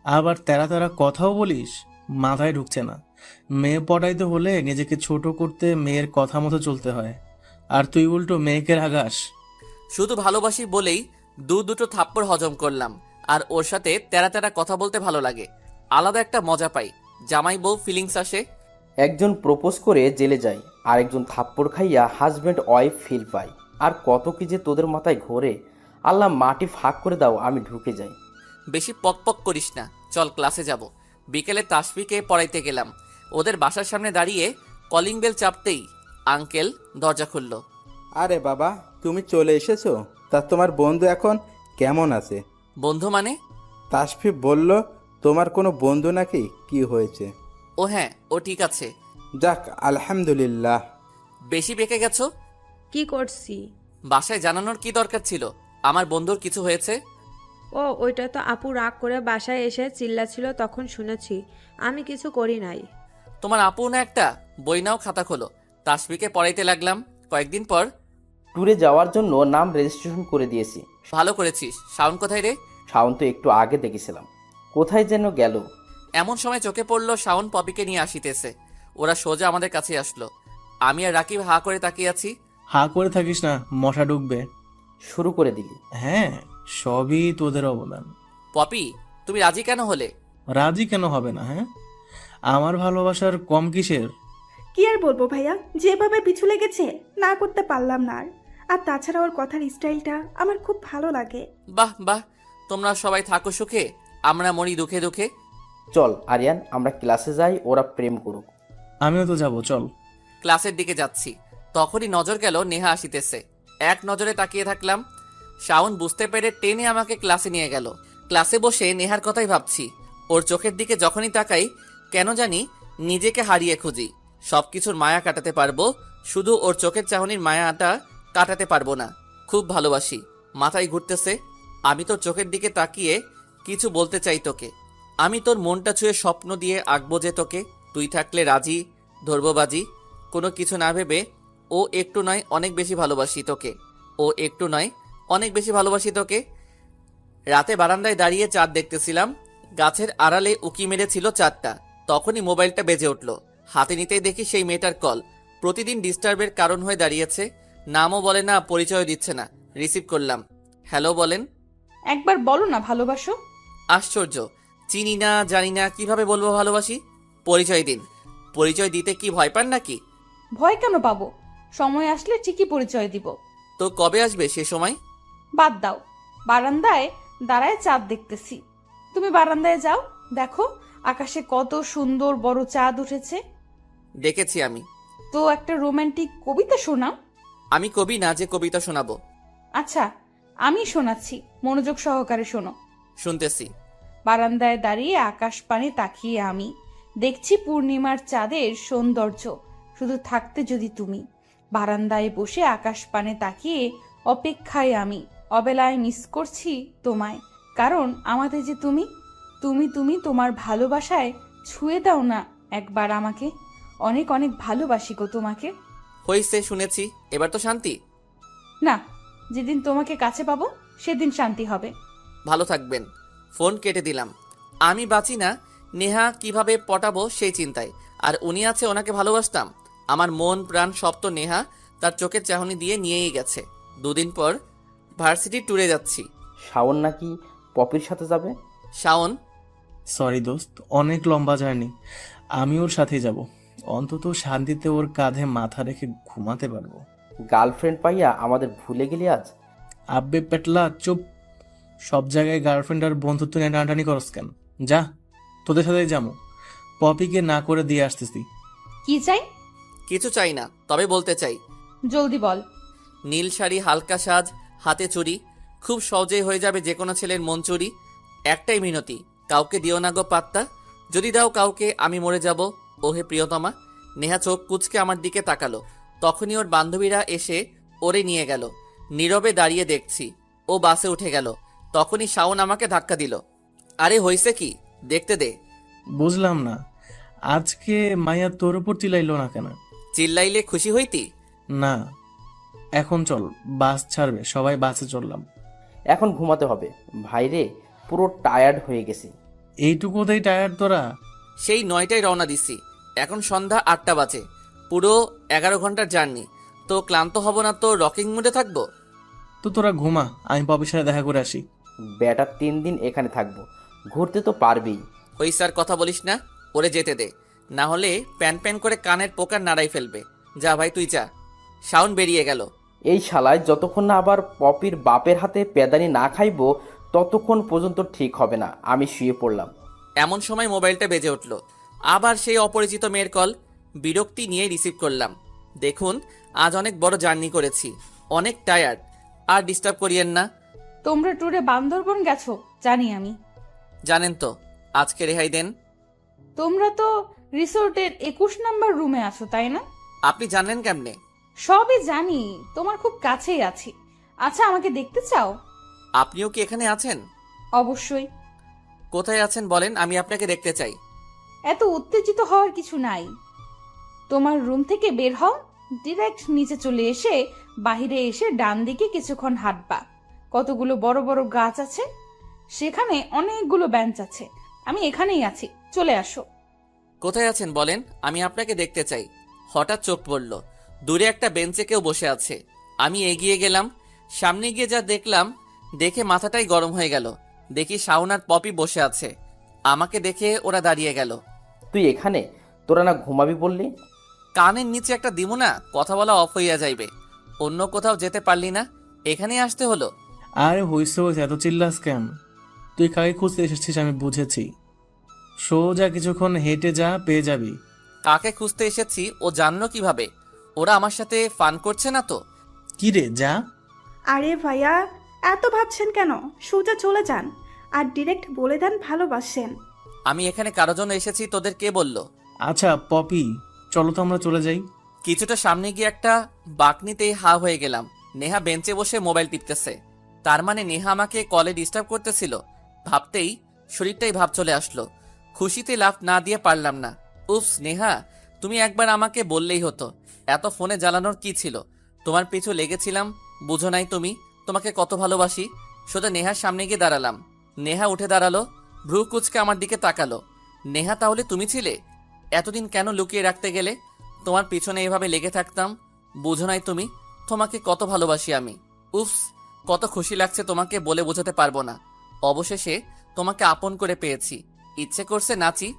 আবার তেরা তেরা কথাও বলিস। মাথায় ঢুকছে না। মেয়ে পটাইতে হলে নিজেকে ছোট করতে মেয়ের কথা মতো চলতে হয়, আর তুই উল্টো মেয়েকে রাগাস। শুধু ভালোবাসি বলেই দুটো থাপ্পড় হজম করলাম। আর ওর সাথে তেরা তেরা কথা বলতে ভালো লাগে, আলাদা একটা মজা পাই। জামাই বউ ফিলিংস আসে। একজন প্রপোজ করে জেলে যায়, আর একজন থাপ্পড় খাইয়া হাজব্যান্ড ওয়াইফ ফিল পায়। আর কত কি যে তোদের মাথায় ঘোরে। আল্লাহ মাটি ফাঁক করে দাও, আমি ঢুকে যাই। বেশি পকপক করিস না, চল ক্লাসে যাব। বিকেলে তাসফিকে পড়াইতে গেলাম। ওদের বাসার সামনে দাঁড়িয়ে কলিং বেল চাপতেই আঙ্কেল দরজা খুলল। আরে বাবা, তুমি চলে এসেছো? তা তোমার বন্ধু এখন কেমন আছে? বন্ধু মানে? তাসফি বলল তোমার কোনো বন্ধু নাকি? কি হয়েছে? ও হ্যাঁ, ও ঠিক আছে। যাক, আলহামদুলিল্লাহ। বেশি বেঁকে গেছো? কি করছি? বাসায় জানানোর কি দরকার ছিল আমার বন্ধুর কিছু হয়েছে? ও ওইটা তো আপু রাগ করে বাসায় এসে চিল্লাছিল, তখন শুনেছি। আমি কিছু করি নাই। তোমার আপু না একটা? বই নাও, খাতা খোলো। তাসফিকে পড়াইতে লাগলাম। কয়েকদিন পর ট্যুরে যাওয়ার জন্য নাম রেজিস্ট্রেশন করে দিয়েছি। ভালো করেছিস। শাওন কোথায় রে? শাওন তো একটু আগে দেখেছিলাম, কোথায় যেন গেল। এমন সময় চোখে পড়লো শাওন পপিকে নিয়ে আসিতেছে। ওরা সোজা আমাদের কাছে আসলো। আমি আর রাকিব হা করে তাকিয়ে আছি। হা করে থাকিস না, মশা ঢুকবে। শুরু করে দিলি। হ্যাঁ, সবই তোদের অবদান। পপি, তুমি রাজি কেন হলে? রাজি কেন হবে না? হ্যাঁ, আমার ভালোবাসার কম কিসের? কি আর বলবো ভাইয়া, যেভাবে পিছু লেগেছে না করতে পারলাম না। আর তাছাড়া ওর কথার স্টাইলটা আমার খুব ভালো লাগে। বাহ বাহ, তোমরা সবাই থাকো সুখে, আমরা মরি দুঃখে দুঃখে। চল আরিয়ান, আমরা ক্লাসে যাই, ওরা প্রেম করুক। আমিও তো যাব, চল। ক্লাসের দিকে যাচ্ছি, তখনই নজর গেল নেহা আসিতেছে। এক নজরে তাকিয়ে থাকলাম। শাওন বুঝতে পেরে টেনে আমাকে ক্লাসে নিয়ে গেল। ক্লাসে বসে নেহার কথাই ভাবছি। ওর চোখের দিকে যখনই তাকাই, কেন জানি নিজেকে হারিয়ে খুঁজি। সবকিছুর মায়া কাটাতে পারবো, শুধু ওর চোখের চাহনির মায়াটা কাটাতে পারবো না। খুব ভালোবাসি। মাথায় ঘুরতেছে। আমি তোর চোখের দিকে তাকিয়ে কিছু বলতে চাই তোকে। আমি তোর মনটা ছুঁয়ে স্বপ্ন দিয়ে আঁকবো যে তোকে। তুই থাকলে রাজি, ধরবো বাজি। কোনো কিছু না ভেবে ও একটু নয় অনেক বেশি ভালোবাসি তোকে। ও একটু নয় অনেক বেশি ভালোবাসি তোকে। রাতে বারান্দায় দাঁড়িয়ে চাঁদ দেখতেছিলাম। গাছের আড়ালে উকি মেরেছিল চাঁদটা। তখনই মোবাইলটা বেজে উঠল। হাতে নিতেই দেখি সেই মেয়েটার কল। প্রতিদিন ডিস্টার্বের কারণ হয়ে দাঁড়িয়েছে। নামও বলে না, পরিচয় দিচ্ছে না। রিসিভ করলাম। হ্যালো বলেন। একবার বলো না ভালোবাসো। আশ্চর্য, চিনি না জানি না, কিভাবে বলবো ভালোবাসি? পরিচয় দিন। পরিচয় দিতে কি ভয় পান নাকি? ভয় কেন পাবো? সময় আসলে ঠিকই পরিচয় দিব। তো কবে আসবে সে সময়? বাদ দাও, বারান্দায় দাঁড়ায় চাঁদ দেখতেছি। তুমি বারান্দায় যাও, দেখো আকাশে কত সুন্দর বড় চাঁদ উঠেছে। দেখেছি আমি। তো একটা রোমান্টিক কবিতা শোনাও। আমি কবি না যে কবিতা শোনাবো। আচ্ছা, আমি শোনাচ্ছি, মনোযোগ সহকারে শোনো। শুনতেছি। বারান্দায় দাঁড়িয়ে আকাশ পানে তাকিয়ে আমি দেখছি পূর্ণিমার চাঁদের সৌন্দর্য, শুধু থাকতে যদি তুমি। বারান্দায় বসে আকাশ পানে তাকিয়ে অপেক্ষায় আমি অবেলায় মিস করছি তোমায়, কারণ আমাদের যে তুমি তুমি তুমি তোমার ভালোবাসায় ছুঁয়ে দাও না একবার আমাকে। অনেক অনেক ভালোবাসি গো তোমাকে। হইছে, শুনেছি, এবার তো শান্তি। না, যেদিন তোমাকে কাছে পাবো সেদিন শান্তি হবে। ভালো থাকবেন। ফোন কেটে দিলাম। আমি বাঁচি না, নেহা কিভাবে পটাবো সেই চিন্তায়, আর উনি আছে ওনাকে ভালোবাসতাম। আমার মন প্রাণ সব তো নেহা তার চোখের চাহনি দিয়ে নিয়েই গেছে। 2 দিন পর ভার্সিটি ট্যুরে যাচ্ছি। শাওন নাকি পপির সাথে যাবে? শাওন? সরি দোস্ত, অনেক লম্বা জার্নি। আমি ওর সাথেই যাব, অন্তত শান্তিতে ওর কাঁধে মাথা রেখে ঘুমাতে পারবো। গার্লফ্রেন্ড পাইয়া আমাদের ভুলে গেলি আজ? আব্বে পেটলা চুপ। সব জায়গায় গার্লফ্রেন্ড আর বন্ধুত্ব নিয়ে টানাটানি করস কেন? যা, তোদের সাথেই যাবো। পপিকে না করে দিয়ে আসতেছি। কি চাই? কিছু চাই না, তবে বলতে চাই। জলদি বল। নীল শাড়ি, হালকা সাজ, হাতে চুড়ি, খুব সহজেই হয়ে যাবে যে কোনো ছেলের মন চুরি। একটাই মিনতি, কাউকে দিও না গো পাত্তা, যদি দাও কাউকে আমি মরে যাব। ওহে প্রিয়তমা। নেহা চোখ কুচকে আমার দিকে তাকালো, তখনই ওর বান্ধবীরা এসে ওরে নিয়ে গেল। নীরবে দাঁড়িয়ে দেখছি। ও বাসে উঠে গেল, তখনই শাওন আমাকে ধাক্কা দিল। আরে হইছে কি, দেখতে দে। বুঝলাম না, আজকে মাইয়া তোর উপর চিল্লাইলো না কেন? চিল্লাইলে খুশি হইতি? না, এখন চল, বাস ছাড়বে, সবাই বাসে চললাম। এখন ঘুমাতে হবে ভাইরে, পুরো টায়ার্ড হয়ে গেছি। এইটুকুতেই টায়ার্ড তোরা? সেই 9টায় রওনা দিছি, এখন সন্ধ্যা 8টা বাজে। পুরো 11 ঘন্টার জার্নি। তো ক্লান্ত হব না তো রকিং মুডে থাকবো? তো তোরা ঘুমা, আমি পপির সাথে দেখা করে আসি। বেটা 3 দিন এখানে থাকবো, ঘুরতে তো পারবেই। ওই স্যার কথা বলিস না, ওরে যেতে দে, না হলে প্যান প্যান করে কানের পোকার নাড়াই ফেলবে। যা ভাই তুই যা। শাওন বেরিয়ে গেল। এই শালায় যতক্ষণ না আবার পপির বাপের হাতে পেদানি না খাইবো ততক্ষণ পর্যন্ত ঠিক হবে না। আমি শুয়ে পড়লাম। এমন সময় মোবাইলটা বেজে উঠল। আবার সেই অপরিচিত মেয়ের কল। বিরক্তি নিয়ে রিসিভ করলাম। দেখুন, আজ অনেক বড় জার্নি করেছি, অনেক টায়ার্ড, আর ডিস্টার্ব করিয়েন না। তোমরা ট্যুরে বান্দরবন গেছো জানি আমি। জানেন তো, আজকে রেহাই দেন। তোমরা তো রিসোর্টের 21 নম্বর রুমে আছো, তাই না? আপনি জানলেন কেমনে? সবই জানি, তোমার খুব কাছেই আছি। আচ্ছা, আমাকে দেখতে চাও? আপনিও কি এখানে আছেন? অবশ্যই। কোথায় আছেন বলেন, আমি আপনাকে দেখতে চাই। এত উত্তেজিত হওয়ার কিছু নাই। তোমার রুম থেকে বের হও, ডিরেক্ট নিচে চলে এসে বাহিরে এসে ডান দিকে কিছুক্ষণ হাঁটবা। কতগুলো বড় বড় গাছ আছে, সেখানে অনেকগুলো বেঞ্চ আছে। আমি এখানেই আছি, চলে আসো। কোথায় আছেন বলেন, আমি আপনাকে দেখতে চাই। হঠাৎ চোখ পড়ল, দূরে একটা বেঞ্চে কেউ বসে আছে। আমি এগিয়ে গেলাম। সামনে গিয়ে যা দেখলাম, দেখে মাথাটাই গরম হয়ে গেল। দেখি শাওন আর পপি বসে আছে। আমাকে দেখে ওরা দাঁড়িয়ে গেল। তুই এখানে? তোরা না ঘুমাবি বললি? কানের নিচে একটা দিমু না, কথা বলা অফ হইয়া যাইবে। অন্য কোথাও যেতে পারলি না, এখানে আসতে হলো। আরে হইছে হইছে, এত চিল্লাস কেন? তুই কাকে খুঁজতে এসেছিস আমি বুঝেছি। সোজা কিছুক্ষণ হেঁটে যা, পেয়ে যাবি। কাকে খুঁজতে এসেছি ও জানলো কিভাবে? ওরা আমার সাথে ফান করছে না তো? কি রে, যা। আরে ভাইয়া, এত ভাবছেন কেন? সোজা চলে যান আর ডিরেক্ট বলে দেন ভালোবাসেন। আমি এখানে কারো জন্য এসেছি, তোদের কে বললো? আচ্ছা পপি, চলো তো আমরা চলে যাই। কিছুটা সামনে গিয়ে একটা বাকনিতেই হা হয়ে গেলাম। নেহা বেঞ্চে বসে মোবাইল টিপতেছে। তার মানে নেহা আমাকে কলে ডিস্টার্ব করতেছিল। ভাবতেই শরীরটাই ভাব চলে আসলো। খুশিতে লাফ না দিয়ে পারলাম না। উফস নেহা, তুমি একবার আমাকে বললেই হতো। এত ফোনে জ্বালানোর কি ছিল? তোমার পিছু লেগেছিলাম, বুঝো নাই তুমি তোমাকে কত ভালোবাসি। সোজা নেহার সামনে গিয়ে দাঁড়ালাম। নেহা উঠে দাঁড়ালো, ভ্রু কুচকে আমার দিকে তাকালো। নেহা, তাহলে তুমি ছিলে? এতদিন কেন লুকিয়ে রাখতে গেলে? তোমার পিছনে এভাবে লেগে থাকতাম, বুঝো নাই তুমি তোমাকে কত ভালোবাসি আমি। উফস, কত খুশি লাগছে, তোমাকে বলে বোঝাতে পারবো না। অবশেষে তোমাকে আপন করে পেয়েছি, ইচ্ছে করছে নাচি।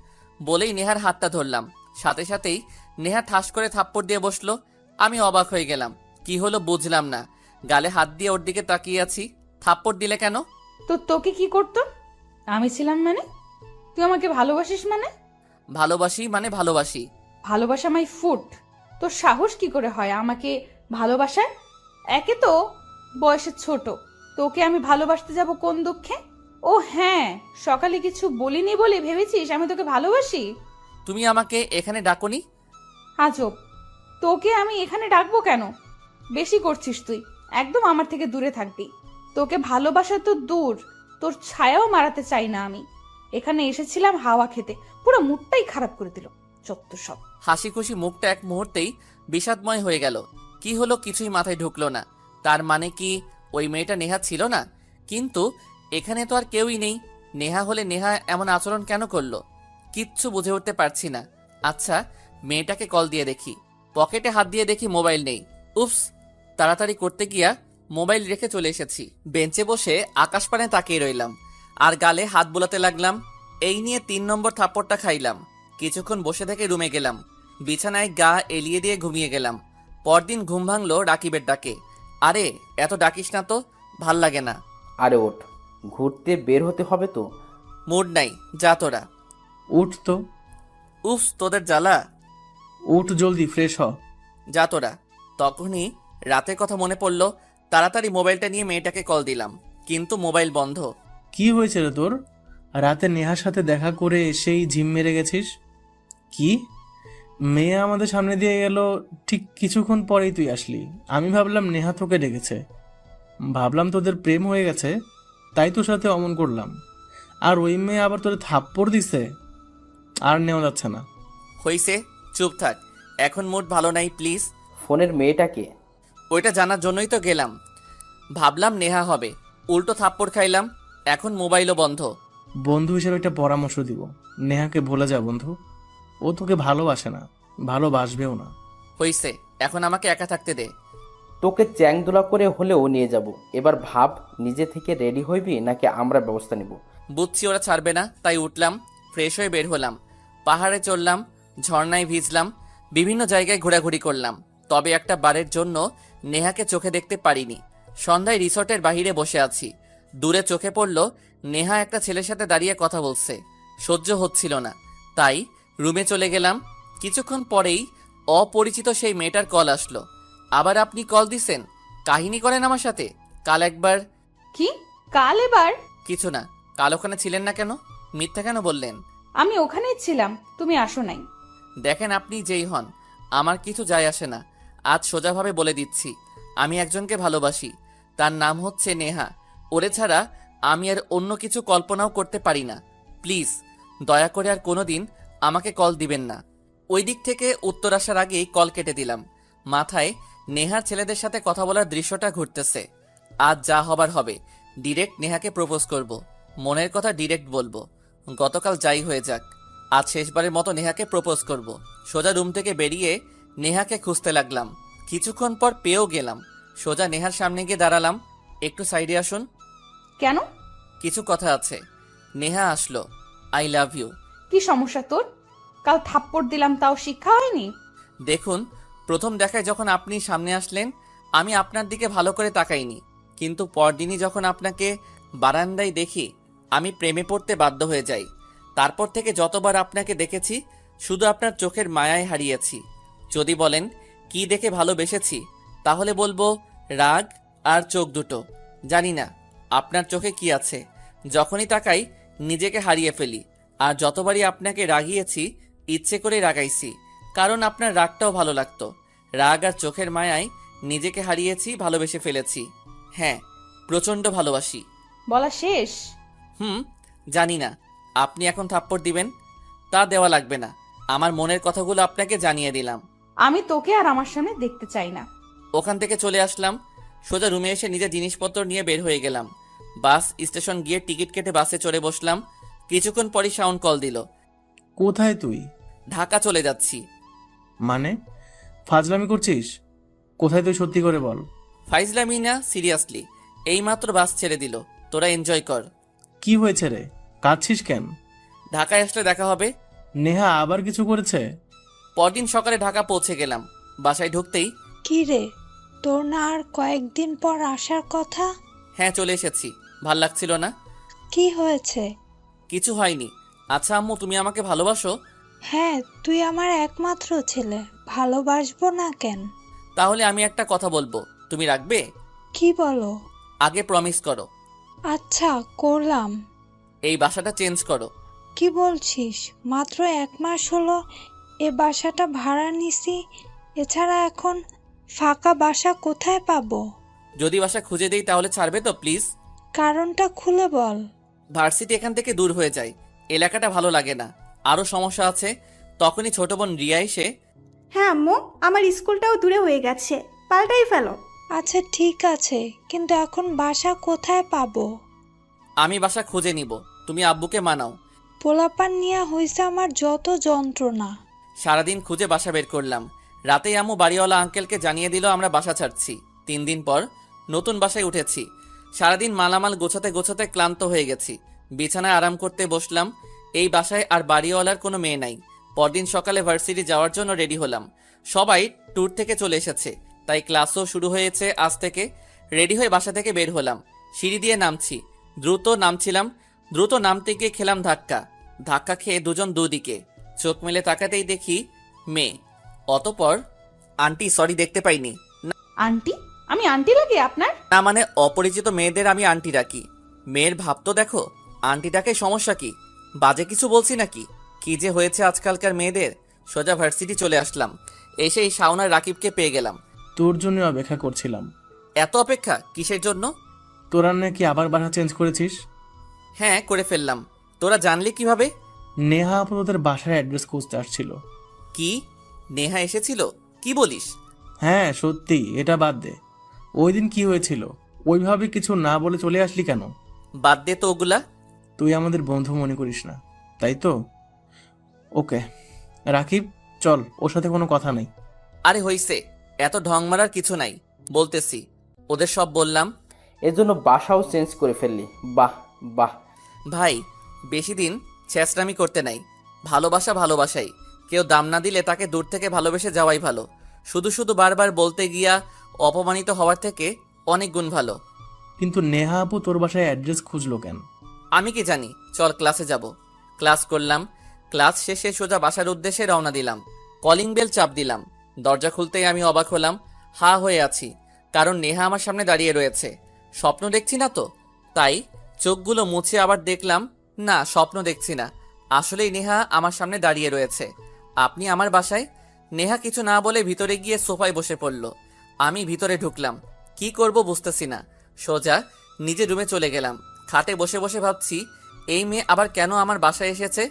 বলেই নেহার হাতটা ধরলাম। সাথে সাথেই নেহা ঠাস করে থাপ্পড় দিয়ে বসলো। আমি অবাক হয়ে গেলাম, কি হলো বুঝলাম না। গালে হাত দিয়ে ওর দিকে তাকিয়ে আছি। থাপ্পড় দিলে কেন? তো তোকে কি করতো? আমি ছিলাম মানে? তুই আমাকে ভালোবাসিস মানে? ভালোবাসি মানে ভালোবাসি। ভালোবাসা মাই ফুট। তোর সাহস কি করে হয় আমাকে ভালোবাসার? একে তো বয়সে ছোট, তোকে আমি ভালোবাসতে যাব কোন দুঃখে? ও হ্যাঁ, সকালে কিছু বলিনি বলে ভেবেছিস আমি তোকে ভালোবাসি? তুমি আমাকে এখানে ডাকোনি? আজব, তোকে আমি এখানে ডাকবো কেন? বেশি করছিস তুই, একদম আমার থেকে দূরে থাকবি। তোকে ভালোবাসা তো দূর, তোর ছায়াও মারাতে চাই না আমি। এখানে এসেছিলাম হাওয়া খেতে, পুরো মুডটাই খারাপ করে দিল যত সব। হাসি খুশি মুখটা এক মুহূর্তেই বিষাদময় হয়ে গেল। কি হলো কিছুই মাথায় ঢুকলো না। তার মানে কি ওই মেয়েটা নেহা ছিল না? কিন্তু এখানে তো আর কেউই নেই। নেহা হলে নেহা এমন আচরণ কেন করলো? কিচ্ছু বুঝে উঠতে পারছি না। আচ্ছা, মেয়েটাকে কল দিয়ে দেখি। পকেটে হাত দিয়ে দেখি মোবাইল নেই। উফস, তাড়াতাড়ি করতে গিয়া মোবাইল রেখে চলে এসেছি। বেঞ্চে বসে আকাশপানে তাকিয়ে রইলাম আর গালে হাত বোলাতে লাগলাম। এই নিয়ে 3 নম্বর থাপ্পড়টা খাইলাম। কিছুক্ষণ বসে থেকে রুমে গেলাম, বিছানায় গা এলিয়ে দিয়ে ঘুমিয়ে গেলাম। পরদিন ঘুম ভাঙলো রাকিবের ডাকে। আরে এত ডাকিস না তো, ভাল লাগে না। আরে ওঠ, ঘুরতে বের হতে হবে তো। মুড নাই, যা তোরা। উঠ তো, উফস, তোদের জ্বালা। উঠ জলদি, ফ্রেশ হ। যা তোরা। তখনই রাতের কথা মনে পড়লো। তাড়াতাড়ি মোবাইলটা নিয়ে মেয়েটাকে কল দিলাম, কিন্তু মোবাইল বন্ধ। কি হয়েছে রে তোর? রাতে নেহার সাথে দেখা করে এসেই ঝিম মেরে গেছিস? কি, মেয়ে আমাদের সামনে দিয়ে গেল, ঠিক কিছুক্ষণ পরেই তুই আসলি। আমি ভাবলাম নেহা তোকে ডেকেছে, ভাবলাম তোদের প্রেম হয়ে গেছে, তাই তোর সাথে অমন করলাম। আর ওই মেয়ে আবার তোর থাপ্পড় দিছে, আর নেওয়া যাচ্ছে না। হইছে, চুপ থাক। এখন মুড ভালো নাই, প্লিজ। ফোনের মেয়েটাকে? ওইটা জানার জন্যই তো গেলাম। ভাবলাম নেহা হবে, উল্টো থাপ্পড় খাইলাম। এখন মোবাইলও বন্ধ। বন্ধু হিসেবে একটা পরামর্শ দিব, নেহাকে ভুলে যা বন্ধু। ও তোকে ভালোবাসে না, ভালোবাসবেও না। হইছে, এখন আমাকে একা থাকতে দে। তোকে চ্যাংদোলা করে হলেও নিয়ে যাব। এবার ভাব, নিজে থেকে রেডি হইবি নাকি আমরা ব্যবস্থা নিব? বুঝছি ওরা ছাড়বে না, তাই উঠলাম, ফ্রেশ হয়ে বের হলাম। পাহাড়ে চললাম, ঝর্ণায় ভিজলাম, বিভিন্ন জায়গায় ঘোরাঘুরি করলাম। তবে একটা বারের জন্য নেহাকে চোখে দেখতে পারিনি। সন্ধ্যায় রিসর্টের বাহিরে বসে আছি। দূরে চোখে পড়ল নেহা একটা ছেলের সাথে দাঁড়িয়ে কথা বলছে। সহ্য হচ্ছিল না, তাই রুমে চলে গেলাম। কিছুক্ষণ পরেই অপরিচিত সেই মেয়েটার কল আসলো। আবার আপনি কল দিছেন? কাহিনী করেন আমার সাথে। কাল একবার। কি কাল? এবার? কিছু না, কাল ওখানে ছিলেন না কেন? মিথ্যা কেন বললেন? আমি ওখানেই ছিলাম, তুমি আসো নাই। দেখেন, আপনি যেই হন আমার কিছু যায় আসে না। আজ সোজাভাবে বলে দিচ্ছি, আমি একজনকে ভালোবাসি। তার নাম হচ্ছে নেহা। ওরে ছাড়া আমি আর অন্য কিছু কল্পনাও করতে পারি না। প্লিজ দয়া করে আর কোনোদিন আমাকে কল দিবেন না। ওই দিক থেকে উত্তর আসার আগেই কল কেটে দিলাম। মাথায় নেহার ছেলেদের সাথে কথা বলার দৃশ্যটা ঘুরতেছে। আজ যা হবার হবে, ডিরেক্ট নেহাকে প্রপোজ করব। মনের কথা ডিরেক্ট বলবো। গতকাল যাই হয়ে যাক, আজ শেষবারের মতো নেহাকে প্রপোজ করব। সোজা রুম থেকে বেরিয়ে নেহাকে খুঁজতে লাগলাম। কিছুক্ষণ পর পেয়েও গেলাম। সোজা নেহার সামনে গিয়ে দাঁড়ালাম। একটু সাইডে আসুন। কেন? কিছু কথা আছে। নেহা আসলো। I love you. কি সমস্যা তোর? কাল থাপ্পড় দিলাম, তাও শিক্ষা হয়নি? দেখুন, প্রথম দেখায় যখন আপনি সামনে আসলেন আমি আপনার দিকে ভালো করে তাকাইনি, কিন্তু পরদিনই যখন আপনাকে বারান্দায় দেখি আমি প্রেমে পড়তে বাধ্য হয়ে যাই। তারপর থেকে যতবার আপনাকে দেখেছি শুধু আপনার চোখের মায়ায় হারিয়েছি। যদি বলেন কি দেখে ভালোবেসেছি, তাহলে বলবো রাগ আর চোখ দুটো। জানি না আপনার চোখে কি আছে, যখনই তাকাই নিজেকে হারিয়ে ফেলি। আর যতবারই আপনাকে রাগিয়েছি ইচ্ছে করে রাগাইছি, কারণ আপনার রাগটাও ভালো লাগতো। রাগ আর চোখের মায়ায় নিজেকে হারিয়েছি, ভালোবেসে ফেলেছি। হ্যাঁ, প্রচণ্ড ভালোবাসি। বলা শেষ? জানি না আপনি এখন থাপ্পড় দিবেন, তা দেওয়া লাগবে না। আমার মনের কথাগুলো আপনাকে জানিয়ে দিলাম। আমি তোকে আর আমার সামনে দেখতে চাই না। ওখান থেকে চলে আসলাম। সোজা রুমে এসে নিজের জিনিসপত্র নিয়ে বের হয়ে গেলাম। বাস স্টেশন গিয়ে টিকিট কেটে বাসে চড়ে বসলাম। কিছুক্ষণ পরই শাওন কল দিল। কোথায় তুই? ঢাকা চলে যাচ্ছি। মানে ফাজলামি করছিস? কোথায় তুই, সত্যি করে বল। ফাইজলামি না, সিরিয়াসলি। এইমাত্র বাস ছেড়ে দিল, তোরা এনজয় কর। কি হয়েছে রে, কাঁদছিস কেন? ঢাকায় আসলে দেখা হবে। নেহা আবার কিছু করেছে? পরদিন সকালে ঢাকা পৌঁছে গেলাম। বাসায় ঢুকতেই, কি রে, তোর না আর কয়েকদিন পর আসার কথা? হ্যাঁ চলে এসেছি। ভাল লাগছিল না। কি হয়েছে? কিছু হয়নি, আচ্ছা আম্মু, তুমি আমাকে ভালোবাসো? হ্যাঁ, তুই আমার একমাত্র ছেলে, ভালোবাসবো না কেন? তাহলে আমি একটা কথা বলবো, তুমি রাখবে? কি বলো? আগে প্রমিস করো। আচ্ছা, করলাম। এই বাসাটা চেঞ্জ করো। কি বলছিস? মাত্র 1 মাস হলো এ বাসাটা ভাড়া নিছি, এছাড়া এখন ফাঁকা বাসা কোথায় পাবো? যদি বাসা খুঁজে দেই তাহলে ছাড়বে তো প্লিজ? কারণটা খুলে বল। ভার্সিটি এখান থেকে দূর হয়ে যায়, এলাকাটা ভালো লাগে না, আরও সমস্যা আছে। তখনই ছোট বোন রিয়া এসে, হ্যাঁ আম্মু, আমার স্কুলটাও দূরে হয়ে গেছে, পাল্টাই ফেলো। আচ্ছা ঠিক আছে, কিন্তু এখন বাসা কোথায় পাবো? আমি বাসা খুঁজে নিব, তুমি আব্বুকে মানাও। পোলাপান নিয়ে হইছে আমার যত যন্ত্রণা। সারাদিন খুঁজে বাসা বের করলাম। রাতেই আম্মু বাড়িওয়ালা আঙ্কেলকে জানিয়ে দিল আমরা বাসা ছাড়ছি। 3 দিন পর নতুন বাসায় উঠেছি। সারাদিন মালামাল গোছাতে গোছাতে ক্লান্ত হয়ে গেছি। বিছানায় আরাম করতে বসলাম। এই বাসায় আর বাড়িওয়ালার কোনো মেয়ে নাই। পরদিন সকালে ভার্সিটি যাওয়ার জন্য রেডি হলাম। সবাই ট্যুর থেকে চলে এসেছে, তাই ক্লাসও শুরু হয়েছে আজ থেকে। রেডি হয়ে বাসা থেকে বের হলাম। সিঁড়ি দিয়ে নামছি, দ্রুত নামছিলাম। দ্রুত নামতে গিয়ে খেলাম ধাক্কা। ধাক্কা খেয়ে দুজন দুদিকে। চোখ মেলে তাকাতেই দেখি মেয়ে। অতপর আন্টি, সরি দেখতে পাইনি। আন্টি? আমি আন্টি লাগে আপনার? না মানে অপরিচিত মেয়েদের আমি আন্টি ডাকি। মেয়ের ভাব তো দেখো। আন্টিটাকে সমস্যা কি? বাজে কিছু বলছি নাকি? কি যে হয়েছে আজকালকার মেয়েদের। সোজা ভার্সিটি চলে আসলাম। এসে এই শাওনার রাকিবকে পেয়ে গেলাম। তোর জন্য অপেক্ষা করছিলাম। এত অপেক্ষা কিসের জন্য? তোরা নাকি আবার বাসা চেঞ্জ করেছিস? হ্যাঁ, করে ফেললাম। তোরা জানলি কিভাবে? নেহা আপু তোদের বাসার অ্যাড্রেস খুঁজতে আসছিল। কি? নেহা এসেছিল? কি বলিস? হ্যাঁ সত্যি, এটা বাদ দে। ওই দিন কি হয়েছিল? ওইভাবে কিছু না বলে চলে আসলি কেন? বাদ দে তো ওগুলা। তুই আমাদের বন্ধু মনে করিস না, তাই তো? ওকে রাকিব, চল, ওর সাথে কোনো কথা নেই। আরে হইছে, এত ঢং মারার কিছু নাই, বলতেছি। ওদের সব বললাম। এজন্য বাসাও চেঞ্জ করে ফেললি, বাহ বাহ। ভাই, বেশি দিন ছেঁচড়ামি করতে নাই। ভালোবাসা ভালোবাসাই। কেউ দাম না দিলে তাকে দূর থেকে ভালোবেসে যাওয়াই ভালো। শুধু শুধু বারবার বলতে গিয়া অপমানিত হওয়ার থেকে অনেক গুণ ভালো। কিন্তু নেহা আপু তোর বাসায় অ্যাড্রেস খুঁজলো কেন? আমি কি জানি? চল ক্লাসে যাব। ক্লাস করলাম। ক্লাস শেষে সোজা বাসার উদ্দেশ্যে রওনা দিলাম। কলিং বেল চাপ দিলাম। দরজা খুলতেই আমি অবাক হলাম। হা হয়ে আছি, কারণ নেহা আমার সামনে দাঁড়িয়ে রয়েছে। স্বপ্ন দেখছি না তো? তাই চোখগুলো মুছে আবার দেখলাম, না স্বপ্ন দেখছি না, আসলেই নেহা আমার সামনে দাঁড়িয়ে রয়েছে। আপনি আমার বাসায়? নেহা কিছু না বলে ভিতরে গিয়ে সোফায় বসে পড়ল। আমি ভিতরে ঢুকলাম। কি করব বুঝতেছি না। সোজা নিজের রুমে চলে গেলাম। খাটে বসে বসে ভাবছি, এই মেয়ে আবার কেন আমার বাসায় এসেছে?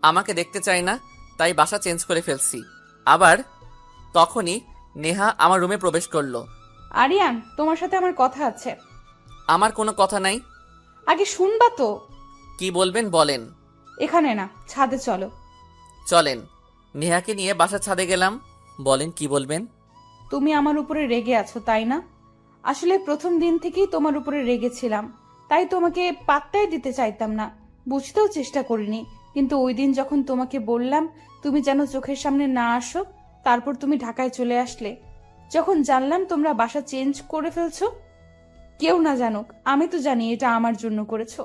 আমাকে দেখতে চায় না, তাই বাসা চেঞ্জ করে ফেলছি। আবার তখনই নেহা আমার রুমে প্রবেশ করলো। আরিয়ান, তোমার সাথে আমার কথা আছে। আমার কোনো কথা নাই। আগে শুনবা তো। কি বলবেন বলেন। এখানে না, ছাদে চলো। চলেন। নেহাকে নিয়ে বাসার ছাদে গেলাম। বলেন কি বলবেন। তুমি আমার উপরে রেগে আছো, তাই না? আসলে প্রথম দিন থেকেই তোমার উপরে রেগেছিলাম, তাই তোমাকে পাত্তাই দিতে চাইতাম না, বুঝতেও চেষ্টা করিনি। কিন্তু ওই দিন যখন তোমাকে বললাম তুমি যেন চোখের সামনে না আসো, তারপর তুমি ঢাকায় চলে আসলে। যখন জানলাম তোমরা বাসা চেঞ্জ করে ফেলছো, কেউ না জানুক, আমি তো জানি এটা আমার জন্য করেছো।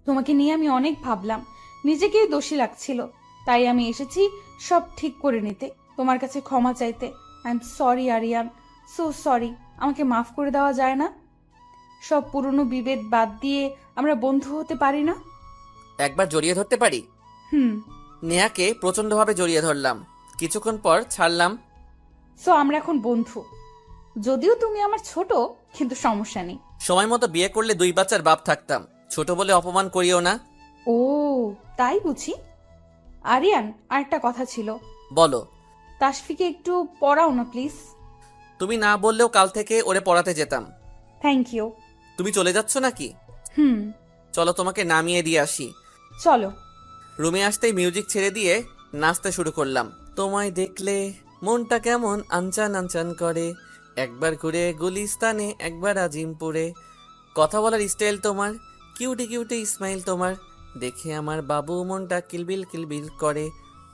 তোমাকে নিয়ে আমি অনেক ভাবলাম, নিজেকেই দোষী লাগছিল, তাই আমি এসেছি সব ঠিক করে নিতে, তোমার কাছে ক্ষমা চাইতে। I am sorry Aryan, so sorry. আমাকে মাফ করে দেওয়া যায় না? সব পুরনো বিভেদ বাদ দিয়ে আমরা বন্ধু হতে পারি না? একবার জড়িয়ে ধরতে পারি? নেহাকে প্রচন্ডভাবে জড়িয়ে ধরলাম। কিছুক্ষণ পর ছাড়লাম। সো আমরা এখন বন্ধু। যদিও তুমি আমার ছোট, কিন্তু সমস্যা নেই। সময় মতো বিয়ে করলে 2 বাচ্চার বাপ থাকতাম। ছোট বলে অপমান করিও না। ও তাই বুঝি। আরিয়ান, আরেকটা কথা ছিল। বলো। তাসফিকে একটু পড়াও না প্লিজ। তুমি না বললেও কাল থেকে ওরে পড়াতে যেতাম। Thank you. তুমি চলে যাচ্ছ নাকি? চলো তোমাকে নামিয়ে দিয়ে আসি। চলো। রুমে আসতেই মিউজিক ছেড়ে দিয়ে নাচতে শুরু করলাম। তোমায় দেখলে মনটা কেমন আনচান আনচান করে, একবার ঘুরে গুলিস্তানে, একবার আজিমপুরে। কথা বলার স্টাইল তোমার, কিউটি কিউটি স্মাইল তোমার, দেখে আমার বাবু মনটা কিলবিল কিলবিল করে।